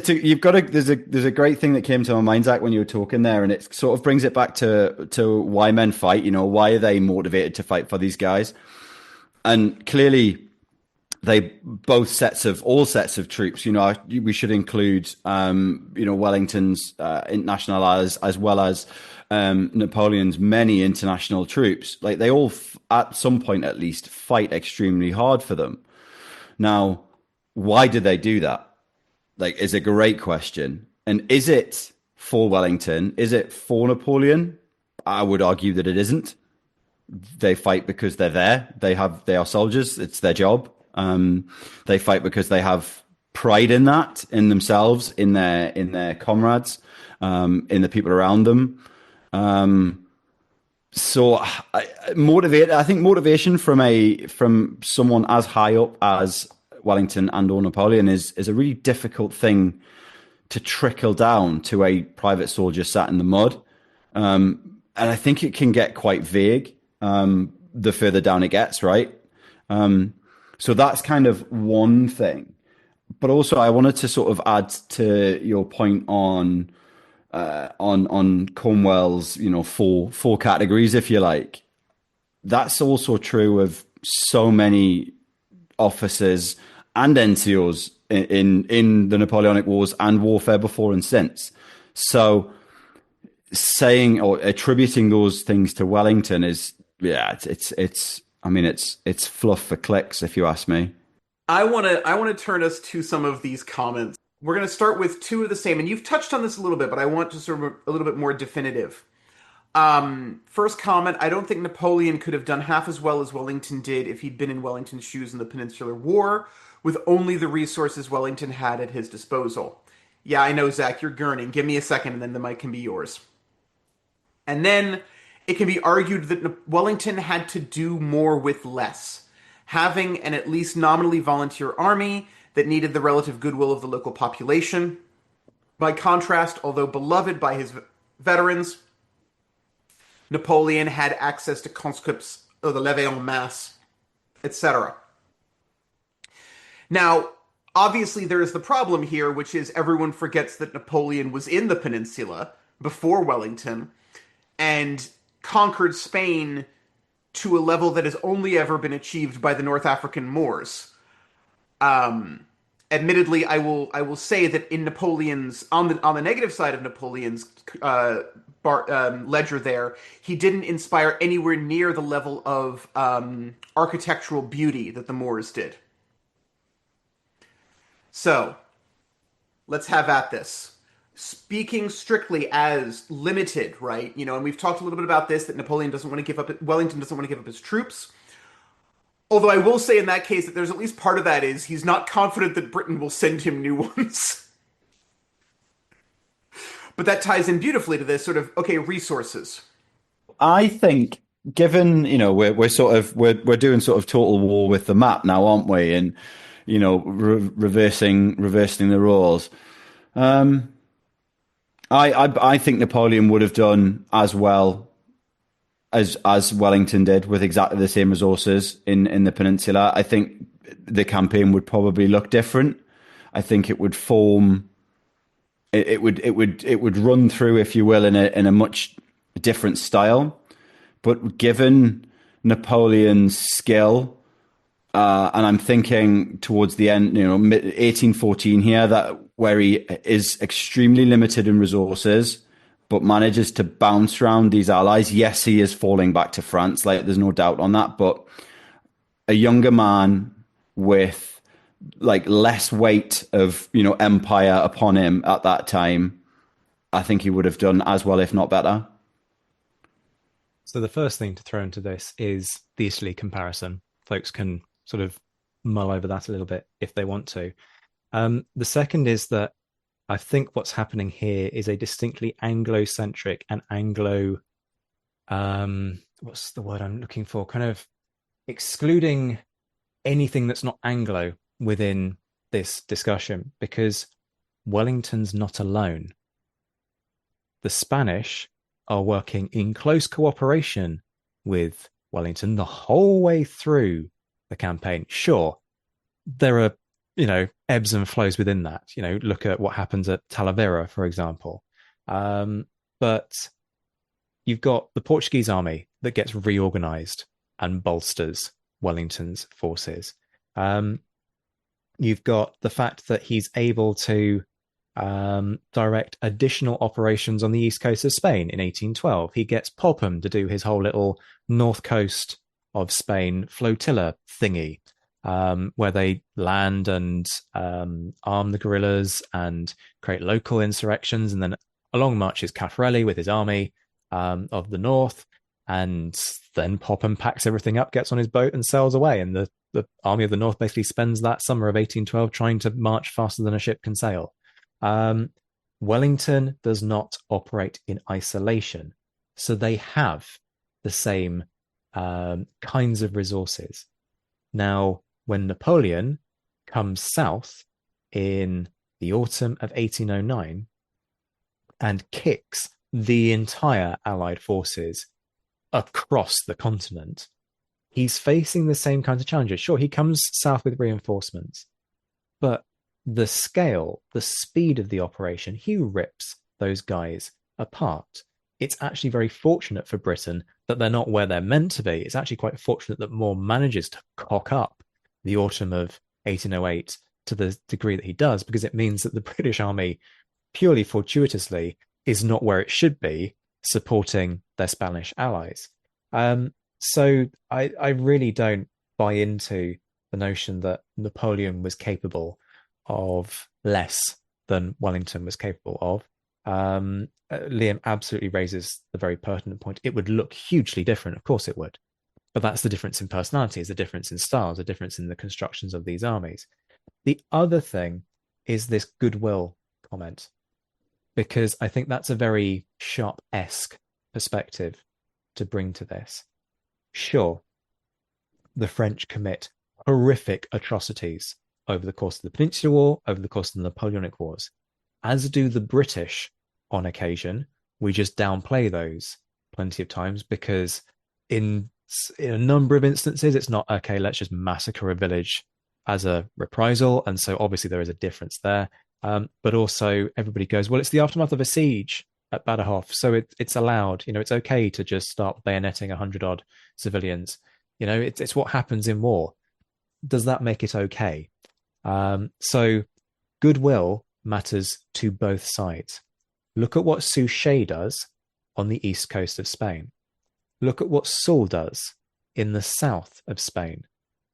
You've got to. There's a great thing that came to my mind, Zach, when you were talking there, and it sort of brings it back to why men fight. You know, why are they motivated to fight for these guys? And clearly, all sets of troops. You know, we should include, Wellington's international allies as well as Napoleon's many international troops. Like, they all, at some point at least, fight extremely hard for them. Now, why did they do that? Like, is a great question. And is it for Wellington? Is it for Napoleon? I would argue that it isn't. They fight because they're there. They are soldiers. It's their job. They fight because they have pride in that, in themselves, in their comrades, in the people around them. I think motivation from someone as high up as Wellington and or Napoleon is a really difficult thing to trickle down to a private soldier sat in the mud. And I think it can get quite vague the further down it gets, right? So that's kind of one thing. But also, I wanted to sort of add to your point on Cornwell's, four categories, if you like. That's also true of so many officers and NCOs in the Napoleonic Wars and warfare before and since. So saying or attributing those things to Wellington is, it's fluff for clicks, if you ask me. I want to turn us to some of these comments. We're going to start with two of the same, and you've touched on this a little bit, but I want to sort of a little bit more definitive. First comment, I don't think Napoleon could have done half as well as Wellington did if he'd been in Wellington's shoes in the Peninsular War, with only the resources Wellington had at his disposal. Yeah, I know, Zach, you're gurning. Give me a second, and then the mic can be yours. And then it can be argued that Wellington had to do more with less. Having an at least nominally volunteer army that needed the relative goodwill of the local population. By contrast, although beloved by his veterans, Napoleon had access to conscripts of the levée en masse, etc. Now, obviously there is the problem here, which is everyone forgets that Napoleon was in the peninsula before Wellington and conquered Spain to a level that has only ever been achieved by the North African Moors. Admittedly, I will say that in Napoleon's on the negative side of Napoleon's ledger, there he didn't inspire anywhere near the level of architectural beauty that the Moors did. So, let's have at this. Speaking strictly as limited, right? And we've talked a little bit about this, that Wellington doesn't want to give up his troops. Although I will say in that case that there's at least part of that is he's not confident that Britain will send him new ones. But that ties in beautifully to this sort of, resources. I think, given, we're doing sort of total war with the map now, aren't we? And, reversing the roles. I think Napoleon would have done as well as Wellington did with exactly the same resources in the peninsula. I think the campaign would probably look different. I think it would form. It would run through, if you will, in a much different style. But given Napoleon's skill, and I'm thinking towards the end, 1814 here, that where he is extremely limited in resources, but manages to bounce around these allies. Yes, he is falling back to France, like there's no doubt on that. But a younger man with less weight of empire upon him at that time, I think he would have done as well, if not better. So the first thing to throw into this is the Italy comparison. Folks can sort of mull over that a little bit if they want to. The second is that I think what's happening here is a distinctly Anglo-centric and what's the word I'm looking for? Kind of excluding anything that's not Anglo within this discussion, because Wellington's not alone. The Spanish are working in close cooperation with Wellington the whole way through the campaign. Sure, there are, ebbs and flows within that. Look at what happens at Talavera, for example. But you've got the Portuguese army that gets reorganized and bolsters Wellington's forces. You've got the fact that he's able to direct additional operations on the east coast of Spain in 1812. He gets Popham to do his whole little north coast of Spain flotilla thingy, where they land and arm the guerrillas and create local insurrections. And then along marches Caffarelli with his army of the north. And then Popham packs everything up, gets on his boat and sails away. And the army of the north basically spends that summer of 1812 trying to march faster than a ship can sail. Wellington does not operate in isolation. So they have the same kinds of resources. Now, when Napoleon comes south in the autumn of 1809 and kicks the entire Allied forces across the continent, he's facing the same kinds of challenges. Sure, he comes south with reinforcements, but the scale, the speed of the operation, he rips those guys apart. It's actually very fortunate for Britain that they're not where they're meant to be. It's actually quite fortunate that Moore manages to cock up the autumn of 1808 to the degree that he does, because it means that the British army, purely fortuitously, is not where it should be, supporting their Spanish allies. So I really don't buy into the notion that Napoleon was capable of less than Wellington was capable of. Liam absolutely raises the very pertinent point. It would look hugely different. Of course it would. But that's the difference in personalities, the difference in styles, the difference in the constructions of these armies. The other thing is this goodwill comment, because I think that's a very Sharp-esque perspective to bring to this. Sure, the French commit horrific atrocities over the course of the Peninsular War, over the course of the Napoleonic Wars, as do the British on occasion. We just downplay those plenty of times because in a number of instances, it's not, okay, let's just massacre a village as a reprisal. And so obviously there is a difference there. But also everybody goes, well, it's the aftermath of a siege at Badajoz, so it's allowed. It's okay to just start bayoneting 100 odd civilians. It's what happens in war. Does that make it okay? So goodwill matters to both sides. Look at what Suchet does on the east coast of Spain. Look at what Soult does in the south of Spain.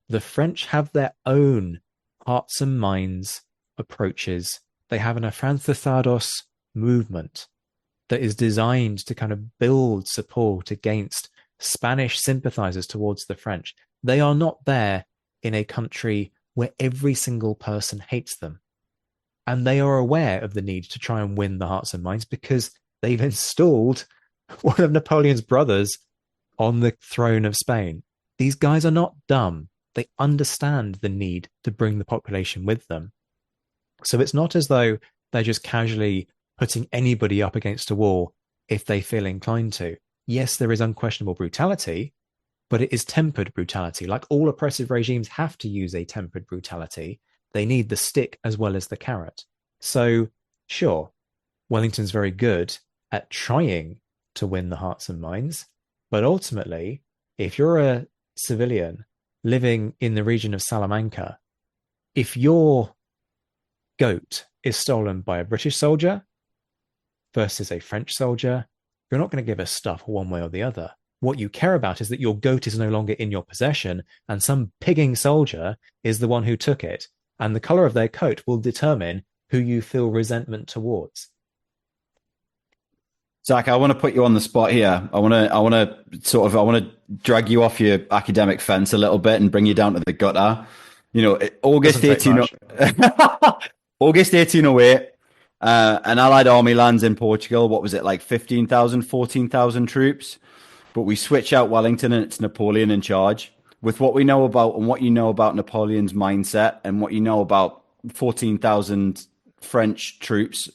The French have their own hearts and minds approaches. They have an afrancesados movement that is designed to kind of build support against Spanish sympathizers towards the French. They are not there in a country where every single person hates them. And they are aware of the need to try and win the hearts and minds because they've installed one of Napoleon's brothers on the throne of Spain. These guys are not dumb. They understand the need to bring the population with them. So it's not as though they're just casually putting anybody up against a wall if they feel inclined to. Yes, there is unquestionable brutality, but it is tempered brutality. Like all oppressive regimes have to use a tempered brutality. They need the stick as well as the carrot. So sure, Wellington's very good at trying to win the hearts and minds. But ultimately, if you're a civilian living in the region of Salamanca, if your goat is stolen by a British soldier versus a French soldier, you're not going to give a stuff one way or the other. What you care about is that your goat is no longer in your possession and some pigging soldier is the one who took it. And the color of their coat will determine who you feel resentment towards. Zach, I want to put you on the spot here. I want to drag you off your academic fence a little bit and bring you down to the gutter. You know, Doesn't August take 18, much. August 1808, an Allied army lands in Portugal. What was it, like 15,000, 14,000 troops? But we switch out Wellington and it's Napoleon in charge. With what we know about and what you know about Napoleon's mindset and what you know about 14,000 French troops,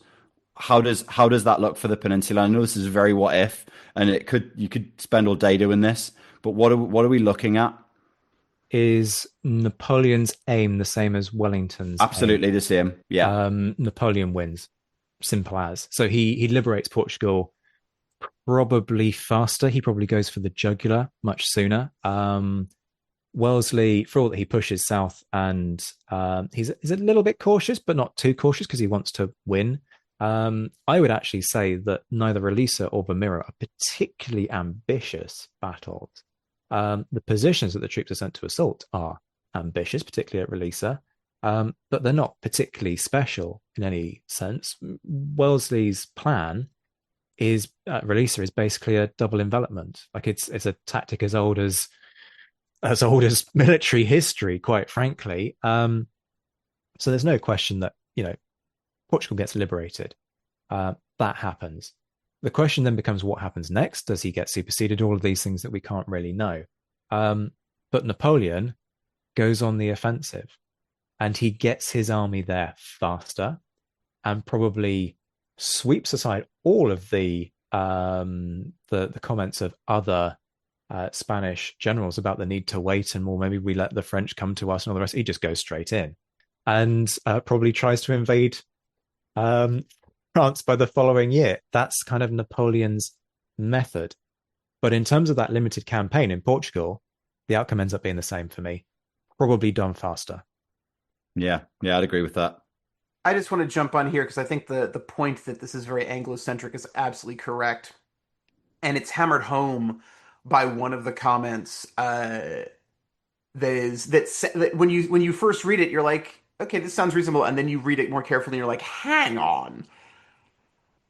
how does that look for the peninsula? I know this is very what if, and you could spend all day doing this, but what are we looking at? Is Napoleon's aim the same as Wellington's aim? Absolutely the same. Yeah. Napoleon wins. Simple as. So he liberates Portugal probably faster. He probably goes for the jugular much sooner. Wellesley, for all that he pushes south, and he's a little bit cautious, but not too cautious because he wants to win. I would actually say that neither Elisa or Valmira are particularly ambitious battles. The positions that the troops are sent to assault are ambitious, particularly at Relisa, but they're not particularly special in any sense. Wellesley's plan is Relisa is basically a double envelopment. Like it's a tactic as old as military history, quite frankly. So there's no question that Portugal gets liberated. That happens. The question then becomes what happens next? Does he get superseded? All of these things that we can't really know. But Napoleon goes on the offensive and he gets his army there faster and probably sweeps aside all of the comments of other Spanish generals about the need to wait and more. Maybe we let the French come to us and all the rest. He just goes straight in and probably tries to invade France by the following year. That's kind of Napoleon's method. But in terms of that limited campaign in Portugal, the outcome ends up being the same for me. Probably done faster. Yeah, I'd agree with that. I just want to jump on here because I think the point that this is very Anglo-centric is absolutely correct. And it's hammered home by one of the comments that when you first read it, you're like, okay, this sounds reasonable. And then you read it more carefully and you're like, hang on.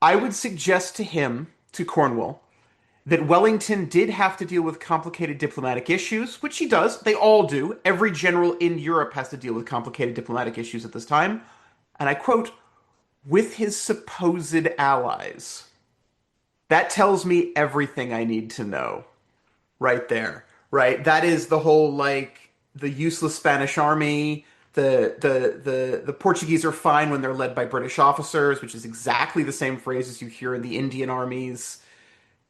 I would suggest to Cornwall, that Wellington did have to deal with complicated diplomatic issues, which he does. They all do. Every general in Europe has to deal with complicated diplomatic issues at this time. And I quote, with his supposed allies. That tells me everything I need to know right there, right? That is the whole, like, the useless Spanish army. The Portuguese are fine when they're led by British officers, which is exactly the same phrase as you hear in the Indian armies.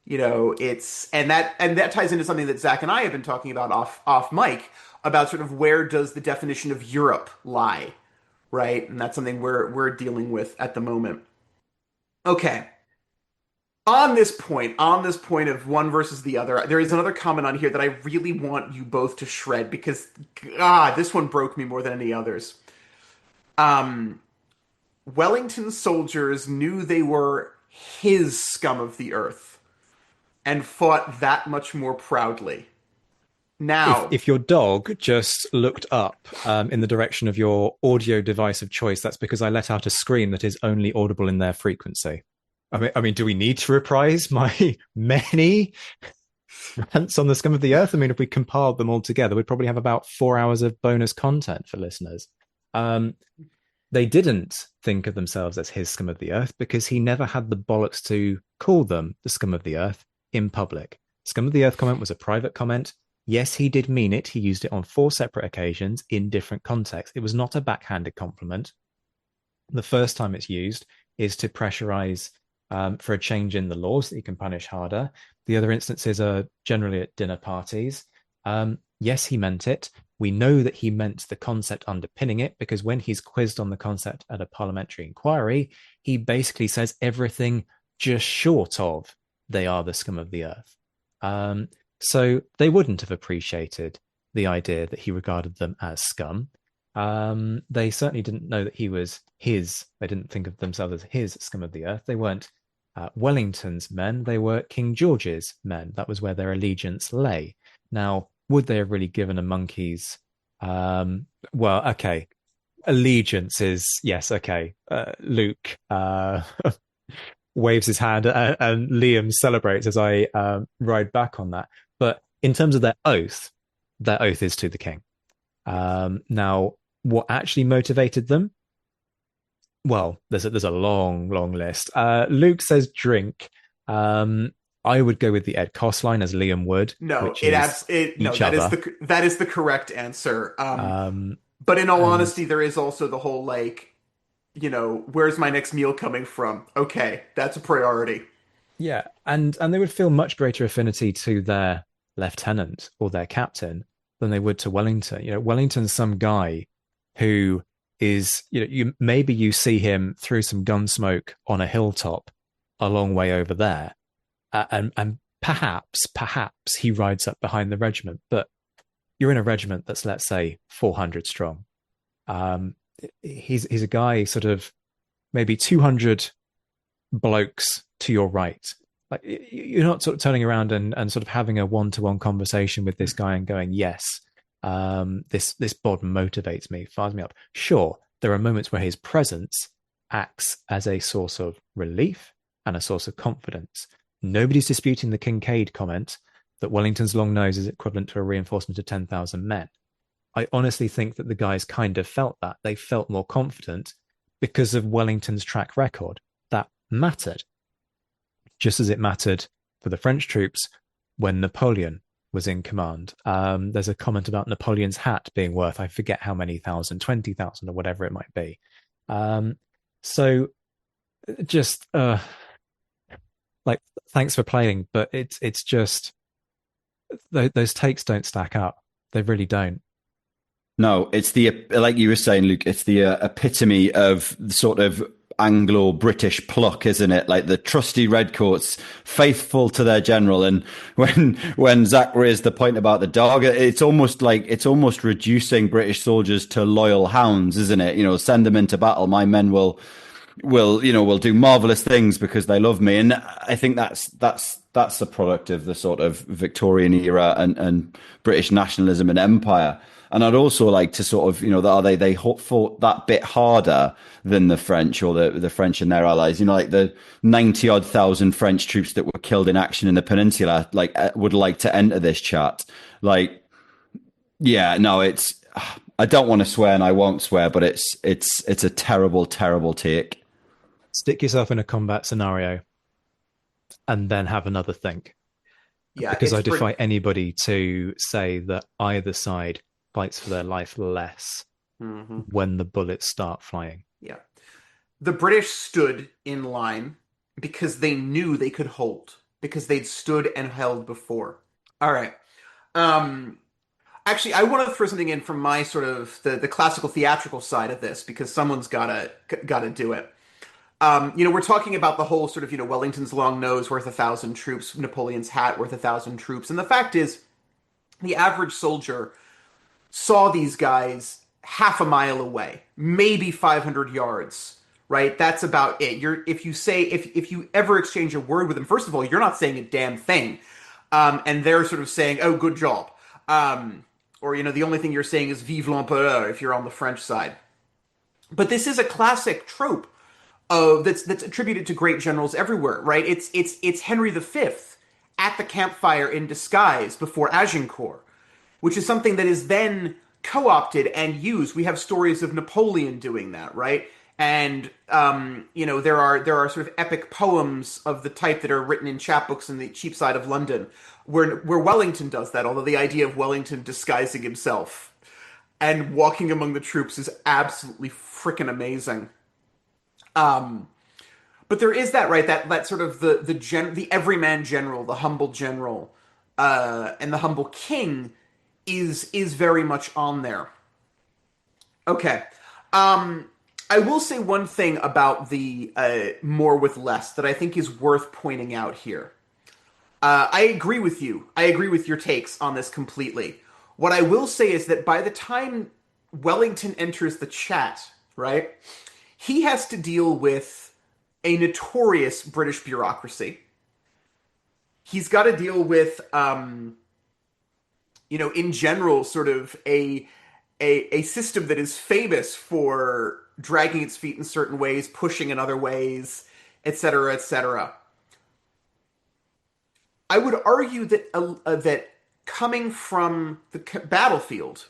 It's and that ties into something that Zach and I have been talking about off mic about sort of where does the definition of Europe lie, right? And that's something we're dealing with at the moment. Okay. On this point of one versus the other, there is another comment on here that I really want you both to shred because God, this one broke me more than any others. Wellington's soldiers knew they were his scum of the earth and fought that much more proudly. Now, if your dog just looked up in the direction of your audio device of choice, that's because I let out a scream that is only audible in their frequency. I mean, do we need to reprise my many rants on the scum of the earth? I mean, if we compiled them all together, we'd probably have about 4 hours of bonus content for listeners. They didn't think of themselves as his scum of the earth because he never had the bollocks to call them the scum of the earth in public. Scum of the earth comment was a private comment. Yes, he did mean it. He used it on 4 separate occasions in different contexts. It was not a backhanded compliment. The first time it's used is to pressurize for a change in the laws that you can punish harder. The other instances are generally at dinner parties. Yes, he meant it. We know that he meant the concept underpinning it because when he's quizzed on the concept at a parliamentary inquiry, he basically says everything just short of they are the scum of the earth. So they wouldn't have appreciated the idea that he regarded them as scum. They certainly didn't know that he was his. They didn't think of themselves as his scum of the earth. They weren't Wellington's men. They were King George's men. That was where their allegiance lay. Now, would they have really given a monkey's? Well, okay. Allegiance is yes, okay. Luke. waves his hand, and Liam celebrates as I ride back on that. But in terms of their oath is to the king. Now, what actually motivated them? Well, there's a long, long list. Luke says drink. I would go with the Ed Koss line as Liam would, No, which is no, each other. that is the correct answer. Um, But in all and honesty, there is also the whole like, where's my next meal coming from? Okay, that's a priority. yeah, and they would feel much greater affinity to their lieutenant or their captain than they would to Wellington. Wellington's some guy who is, maybe you see him through some gun smoke on a hilltop a long way over there, and perhaps he rides up behind the regiment, but you're in a regiment that's, let's say, 400 strong. Um, he's a guy sort of maybe 200 blokes to your right. Like, you're not sort of turning around and sort of having a one-to-one conversation with this guy and going, yes, this bod motivates me, fires me up. Sure, there are moments where his presence acts as a source of relief and a source of confidence. Nobody's disputing the Kincaid comment that Wellington's long nose is equivalent to a reinforcement of 10,000 men. I honestly think that the guys kind of felt that. They felt more confident because of Wellington's track record. That mattered, just as it mattered for the French troops when Napoleon was in command. There's a comment about Napoleon's hat being worth, I forget how many thousand, 20,000 or whatever it might be. So just like, thanks for playing, but it's just those takes don't stack up. They really don't. No, it's like you were saying, Luke, it's the epitome of sort of Anglo-British pluck, isn't it? Like the trusty redcoats, faithful to their general. And when Zack raised the point about the dog, it's almost reducing British soldiers to loyal hounds, isn't it? Send them into battle. My men will do marvelous things because they love me. And I think that's the product of the sort of Victorian era and British nationalism and empire. And I'd also like to sort of, they fought that bit harder than the French or the French and their allies. Like the 90-odd thousand French troops that were killed in action in the peninsula, like, would like to enter this chat. Like, yeah, no, I don't want to swear and I won't swear, but it's a terrible, terrible take. Stick yourself in a combat scenario and then have another think. Yeah, because I defy anybody to say that either side fights for their life less when the bullets start flying. Yeah. The British stood in line because they knew they could hold, because they'd stood and held before. All right. Actually, I want to throw something in from my sort of the classical theatrical side of this, because someone's gotta do it. We're talking about the whole sort of, Wellington's long nose worth 1,000 troops, Napoleon's hat worth 1,000 troops. And the fact is, the average soldier saw these guys half a mile away, maybe 500 yards, right? That's about it. If you ever exchange a word with them, first of all, you're not saying a damn thing. And they're sort of saying, oh, good job. Or, the only thing you're saying is vive l'empereur if you're on the French side. But this is a classic trope that's attributed to great generals everywhere, right? It's Henry V at the campfire in disguise before Agincourt, which is something that is then co-opted and used. We have stories of Napoleon doing that, right? And there are sort of epic poems of the type that are written in chapbooks in the cheap side of London, where Wellington does that. Although the idea of Wellington disguising himself and walking among the troops is absolutely freaking amazing. But there is that, right? That sort of the everyman general, the humble general, and the humble king is very much on there. Okay. I will say one thing about the more with less that I think is worth pointing out here. I agree with you. I agree with your takes on this completely. What I will say is that by the time Wellington enters the chat, right, he has to deal with a notorious British bureaucracy. He's got to deal with in general, sort of a system that is famous for dragging its feet in certain ways, pushing in other ways, etc., etc. I would argue that coming from the battlefield,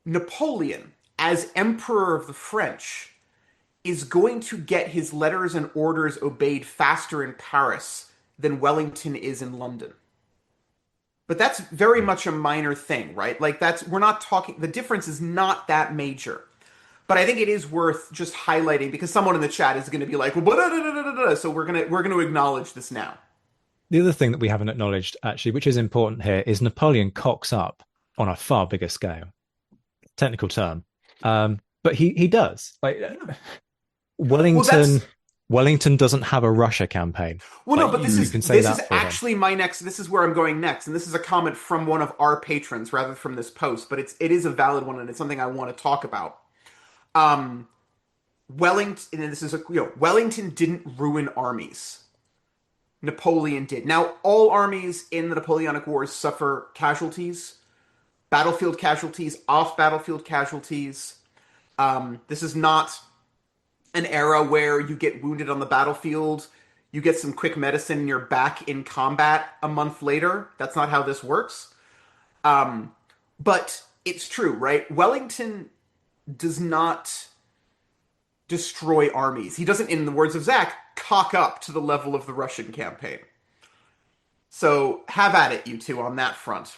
Napoleon, as Emperor of the French, is going to get his letters and orders obeyed faster in Paris than Wellington is in London. But that's very much a minor thing, right? Like we're not talking, the difference is not that major. But I think it is worth just highlighting because someone in the chat is going to be like, well, so we're going to acknowledge this now. The other thing that we haven't acknowledged, actually, which is important here, is Napoleon cocks up on a far bigger scale. Technical term, but he does. Like Wellington doesn't have a Russia campaign. Well, no, but this is actually my next. This is where I'm going next, and this is a comment from one of our patrons rather from this post, but it is a valid one, and it's something I want to talk about. Wellington, and this is Wellington didn't ruin armies. Napoleon did. Now, all armies in the Napoleonic Wars suffer casualties, battlefield casualties, off-battlefield casualties. This is not an era where you get wounded on the battlefield, you get some quick medicine, and you're back in combat a month later. That's not how this works. But it's true, right? Wellington does not destroy armies. He doesn't, in the words of Zack, cock up to the level of the Russian campaign. So have at it, you two, on that front.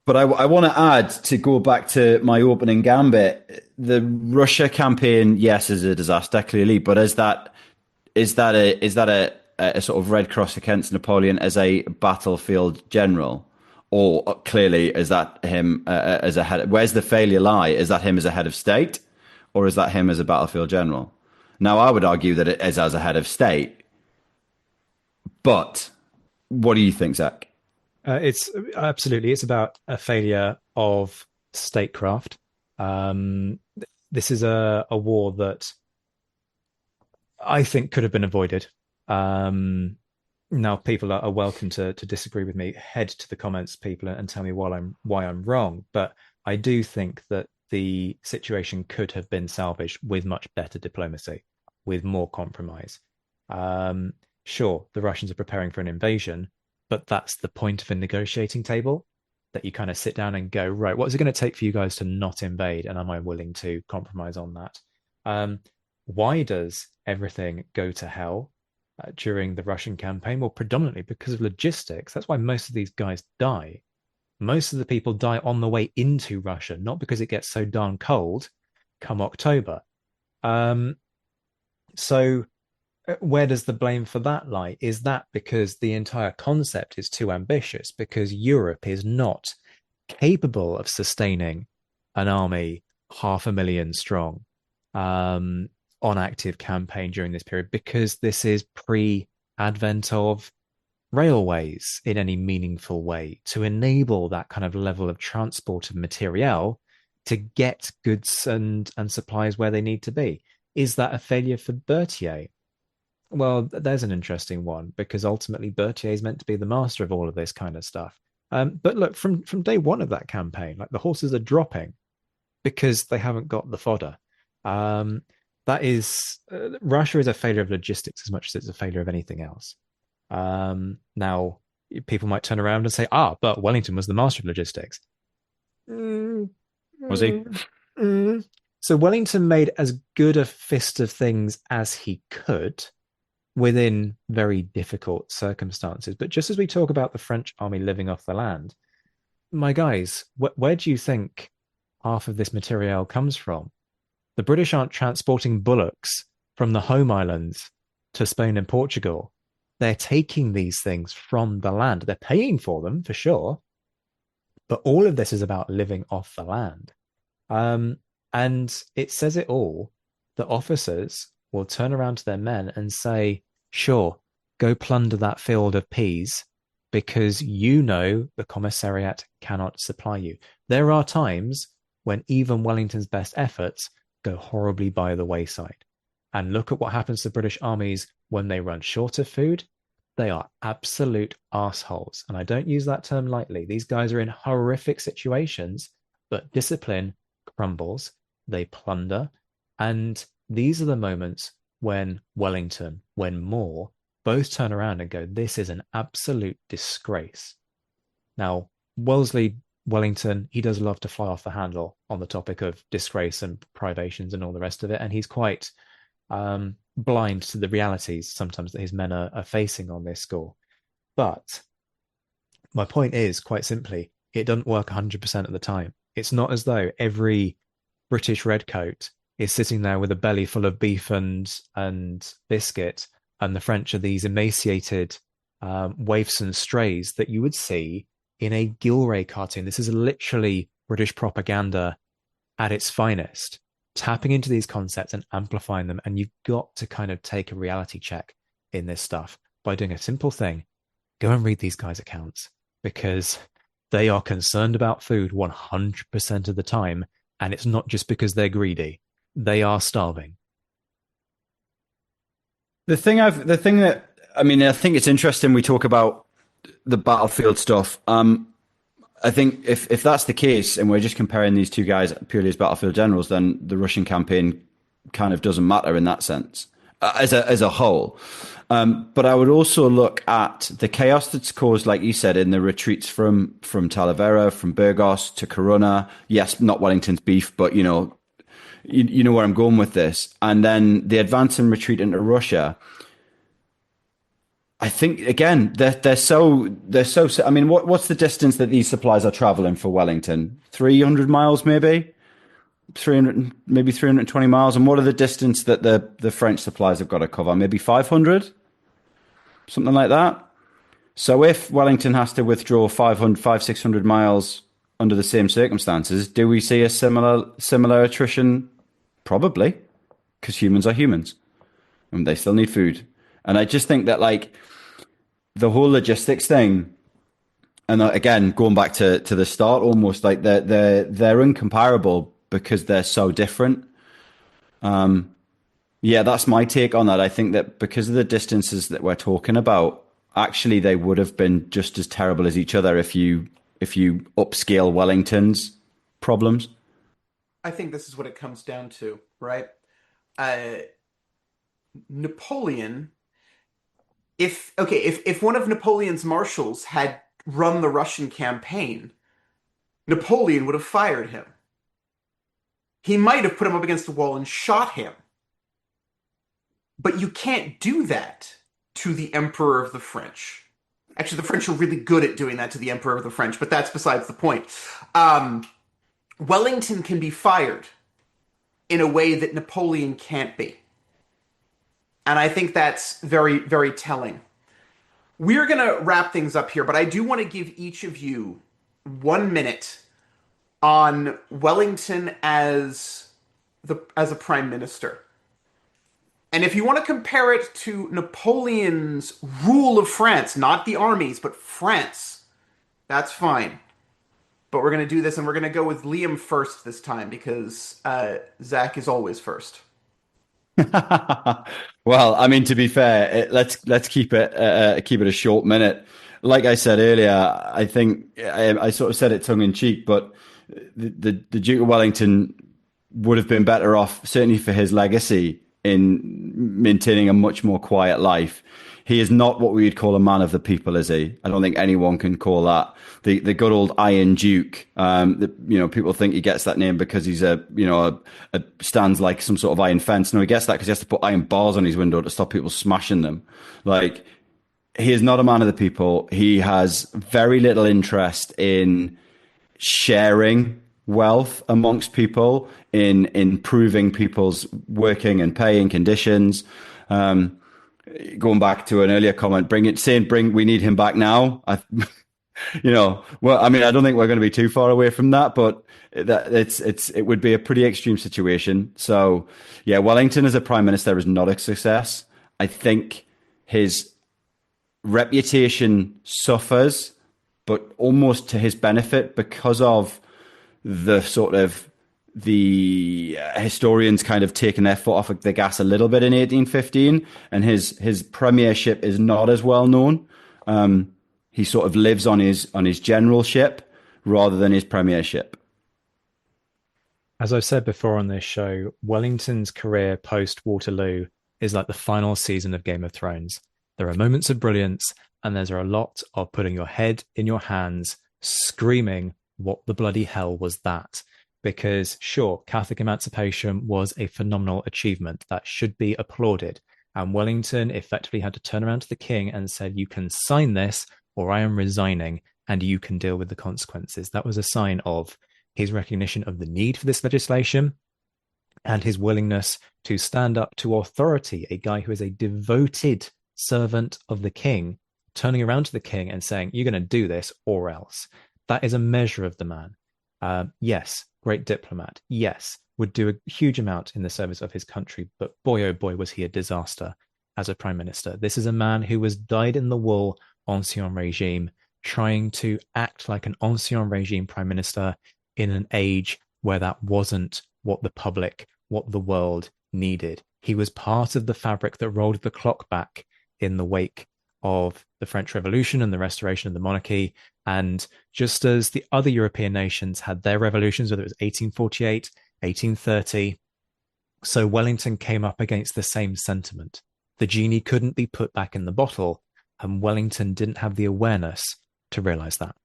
But I want to add, to go back to my opening gambit, the Russia campaign, yes, is a disaster, clearly, but is that a sort of red cross against Napoleon as a battlefield general? Or clearly, is that him as a head? Where's the failure lie? Is that him as a head of state? Or is that him as a battlefield general? Now, I would argue that it is as a head of state. But what do you think, Zack? It's about a failure of statecraft. This is a war that I think could have been avoided. Now, people are welcome to disagree with me. Head to the comments, people, and tell me why I'm wrong. But I do think that the situation could have been salvaged with much better diplomacy, with more compromise. Sure, the Russians are preparing for an invasion, but that's the point of a negotiating table, that you kind of sit down and go, right, what is it going to take for you guys to not invade? And am I willing to compromise on that? Why does everything go to hell during the Russian campaign? Well, predominantly because of logistics. That's why most of these guys die. Most of the people die on the way into Russia, not because it gets so darn cold come October. So where does the blame for that lie? Is that because the entire concept is too ambitious? Because Europe is not capable of sustaining an army 500,000 strong on active campaign during this period? Because this is pre-advent of railways in any meaningful way to enable that kind of level of transport of materiel to get goods and supplies where they need to be. Is that a failure for Berthier? Well, there's an interesting one, because ultimately Berthier is meant to be the master of all of this kind of stuff. But look, from day one of that campaign, like, the horses are dropping because they haven't got the fodder. That is, Russia is a failure of logistics as much as it's a failure of anything else. Now, people might turn around and say, but Wellington was the master of logistics. Was he? So Wellington made as good a fist of things as he could within very difficult circumstances. But just as we talk about the French army living off the land, my guys, where do you think half of this material comes from? The British aren't transporting bullocks from the home islands to Spain and Portugal. They're taking these things from the land. They're paying for them, for sure. But all of this is about living off the land. And it says it all that officers will turn around to their men and say, sure, go plunder that field of peas, because you know the commissariat cannot supply you. There are times when even Wellington's best efforts go horribly by the wayside. And look at what happens to British armies when they run short of food. They are absolute arseholes. And I don't use that term lightly. These guys are in horrific situations, but discipline crumbles. They plunder. And these are the moments when Wellington, when Moore, both turn around and go, this is an absolute disgrace. Now, Wellington, he does love to fly off the handle on the topic of disgrace and privations and all the rest of it. And he's quite blind to the realities sometimes that his men are facing on this score. But my point is, quite simply, it doesn't work 100% of the time. It's not as though every British redcoat is sitting there with a belly full of beef and biscuit, and the French are these emaciated waifs and strays that you would see in a Gilray cartoon. This is literally British propaganda at its finest, tapping into these concepts and amplifying them. And you've got to kind of take a reality check in this stuff by doing a simple thing. Go and read these guys' accounts, because they are concerned about food 100% of the time. And it's not just because they're greedy. They are starving. I think it's interesting we talk about the battlefield stuff. I think if that's the case, and we're just comparing these two guys purely as battlefield generals, then the Russian campaign kind of doesn't matter in that sense as a whole. But I would also look at the chaos that's caused, like you said, in the retreats from Talavera, from Burgos to Corunna. Yes, not Wellington's beef, but you know where I'm going with this. And then the advance and retreat into Russia. I think again they're so. I mean, what's the distance that these supplies are traveling for Wellington? 300 miles, maybe 320 miles. And what are the distance that the French supplies have got to cover? Maybe 500, something like that. So if Wellington has to withdraw 600 miles under the same circumstances, do we see a similar attrition? Probably, because humans are humans and they still need food. And I just think that, like, the whole logistics thing, and again, going back to the start, almost like they're incomparable because they're so different. Yeah, that's my take on that. I think that because of the distances that we're talking about, actually they would have been just as terrible as each other if you upscale Wellington's problems. I think this is what it comes down to, right? Napoleon, if one of Napoleon's marshals had run the Russian campaign, Napoleon would have fired him. He might have put him up against the wall and shot him. But you can't do that to the Emperor of the French. Actually, the French are really good at doing that to the Emperor of the French, but that's besides the point. Wellington can be fired in a way that Napoleon can't be. And I think that's very, very telling. We're going to wrap things up here, but I do want to give each of you 1 minute on Wellington as a prime minister. And if you want to compare it to Napoleon's rule of France, not the armies, but France, that's fine. But we're going to do this, and we're going to go with Liam first this time, because Zach is always first. Well, I mean, to be fair, let's keep it a short minute. Like I said earlier, I think I sort of said it tongue in cheek, but the Duke of Wellington would have been better off, certainly for his legacy, in maintaining a much more quiet life. He is not what we would call a man of the people, is he? I don't think anyone can call that the good old Iron Duke. People think he gets that name because he's stands like some sort of iron fence. No, he gets that because he has to put iron bars on his window to stop people smashing them. Like, he is not a man of the people. He has very little interest in sharing wealth amongst people, in improving people's working and paying conditions. Going back to an earlier comment, we need him back now. I don't think we're going to be too far away from that, but it would be a pretty extreme situation. So yeah, Wellington as a prime minister is not a success. I think his reputation suffers, but almost to his benefit, because of the sort of the historians kind of taking their foot off the gas a little bit in 1815, and his premiership is not as well known. He sort of lives on his generalship rather than his premiership. As I've said before on this show, Wellington's career post Waterloo is like the final season of Game of Thrones. There are moments of brilliance, and there's a lot of putting your head in your hands, screaming, what the bloody hell was that? Because sure, Catholic emancipation was a phenomenal achievement that should be applauded. And Wellington effectively had to turn around to the king and said, you can sign this or I am resigning and you can deal with the consequences. That was a sign of his recognition of the need for this legislation and his willingness to stand up to authority, a guy who is a devoted servant of the king, turning around to the king and saying, you're going to do this or else. That is a measure of the man. Yes, great diplomat. Yes, would do a huge amount in the service of his country, but boy, oh boy, was he a disaster as a prime minister. This is a man who was dyed-in-the-wool ancien regime, trying to act like an ancien regime prime minister in an age where that wasn't what the public, what the world needed. He was part of the fabric that rolled the clock back in the wake of the French Revolution and the restoration of the monarchy. And just as the other European nations had their revolutions, whether it was 1848, 1830, so Wellington came up against the same sentiment. The genie couldn't be put back in the bottle, and Wellington didn't have the awareness to realize that.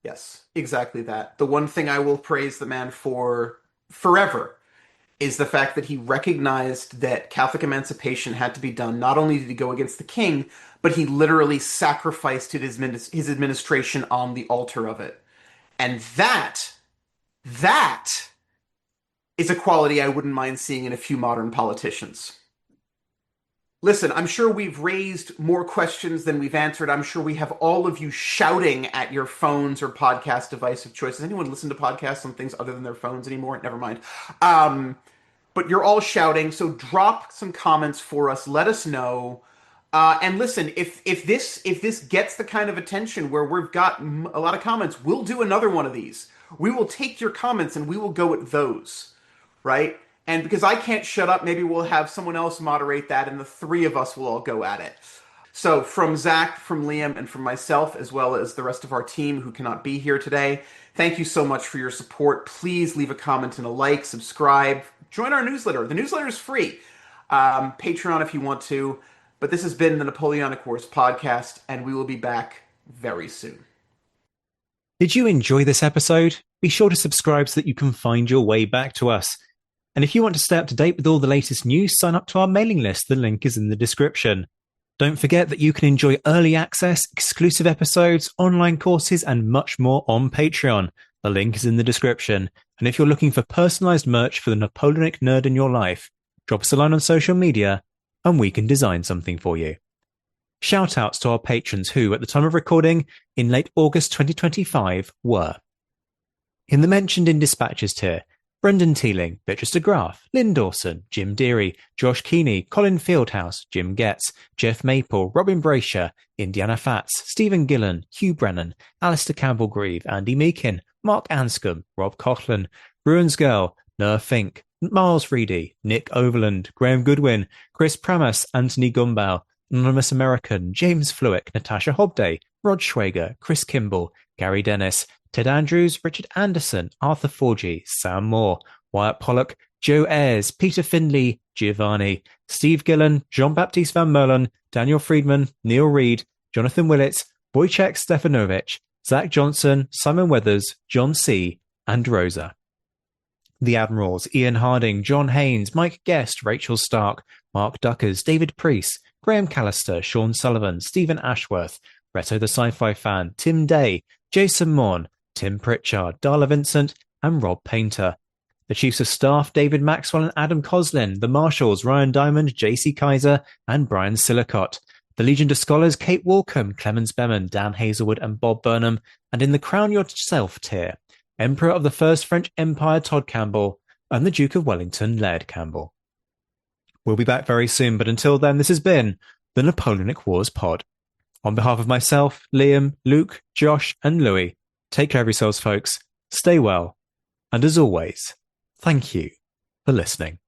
Yes, exactly that. The one thing I will praise the man for forever is the fact that he recognized that Catholic emancipation had to be done. Not only did he go against the king, but he literally sacrificed his administration on the altar of it. And that is a quality I wouldn't mind seeing in a few modern politicians. Listen, I'm sure we've raised more questions than we've answered. I'm sure we have all of you shouting at your phones or podcast device of choice. Does anyone listen to podcasts on things other than their phones anymore? Never mind. But you're all shouting, so drop some comments for us. Let us know. And listen, if this gets the kind of attention where we've got a lot of comments, we'll do another one of these. We will take your comments and we will go at those, right? And because I can't shut up, maybe we'll have someone else moderate that, and the three of us will all go at it. So from Zach, from Liam, and from myself, as well as the rest of our team who cannot be here today, thank you so much for your support. Please leave a comment and a like, subscribe, join our newsletter. The newsletter is free. Patreon if you want to. But this has been the Napoleonic Wars Podcast, and we will be back very soon. Did you enjoy this episode? Be sure to subscribe so that you can find your way back to us. And if you want to stay up to date with all the latest news, sign up to our mailing list. The link is in the description. Don't forget that you can enjoy early access, exclusive episodes, online courses, and much more on Patreon. The link is in the description. And if you're looking for personalized merch for the Napoleonic nerd in your life, drop us a line on social media and we can design something for you. Shout outs to our patrons who, at the time of recording, in late August 2025, were in the mentioned in dispatches tier: Brendan Teeling, Beatrice de Graaf, Lynn Dawson, Jim Deary, Josh Keeney, Colin Fieldhouse, Jim Getz, Jeff Maple, Robin Brasher, Indiana Fats, Stephen Gillen, Hugh Brennan, Alistair Campbell-Grieve, Andy Meakin, Mark Anscombe, Rob Coughlin, Bruins Girl, Nerf Fink, Miles Reedy, Nick Overland, Graham Goodwin, Chris Pramas, Anthony Gumbau, Anonymous American, James Fluick, Natasha Hobday, Rod Schwager, Chris Kimball, Gary Dennis, Ted Andrews, Richard Anderson, Arthur Forgy, Sam Moore, Wyatt Pollock, Joe Ayres, Peter Findley, Giovanni, Steve Gillen, Jean-Baptiste Van Merlen, Daniel Friedman, Neil Reed, Jonathan Willits, Wojciech Stefanovic, Zach Johnson, Simon Weathers, John C., and Rosa. The Admirals: Ian Harding, John Haynes, Mike Guest, Rachel Stark, Mark Duckers, David Priest, Graham Callister, Sean Sullivan, Stephen Ashworth, Reto the Sci-Fi Fan, Tim Day, Jason Morn, Tim Pritchard, Darla Vincent, and Rob Painter. The Chiefs of Staff: David Maxwell and Adam Coslin. The Marshals: Ryan Diamond, JC Kaiser, and Brian Sillicott. The Legion of Scholars: Kate Walcombe, Clemens Beman, Dan Hazelwood, and Bob Burnham. And in the Crown Yourself tier, Emperor of the First French Empire Todd Campbell, and the Duke of Wellington Laird Campbell. We'll be back very soon, but until then, this has been the Napoleonic Wars Pod. On behalf of myself, Liam, Luke, Josh, and Louis, take care of yourselves, folks. Stay well. And as always, thank you for listening.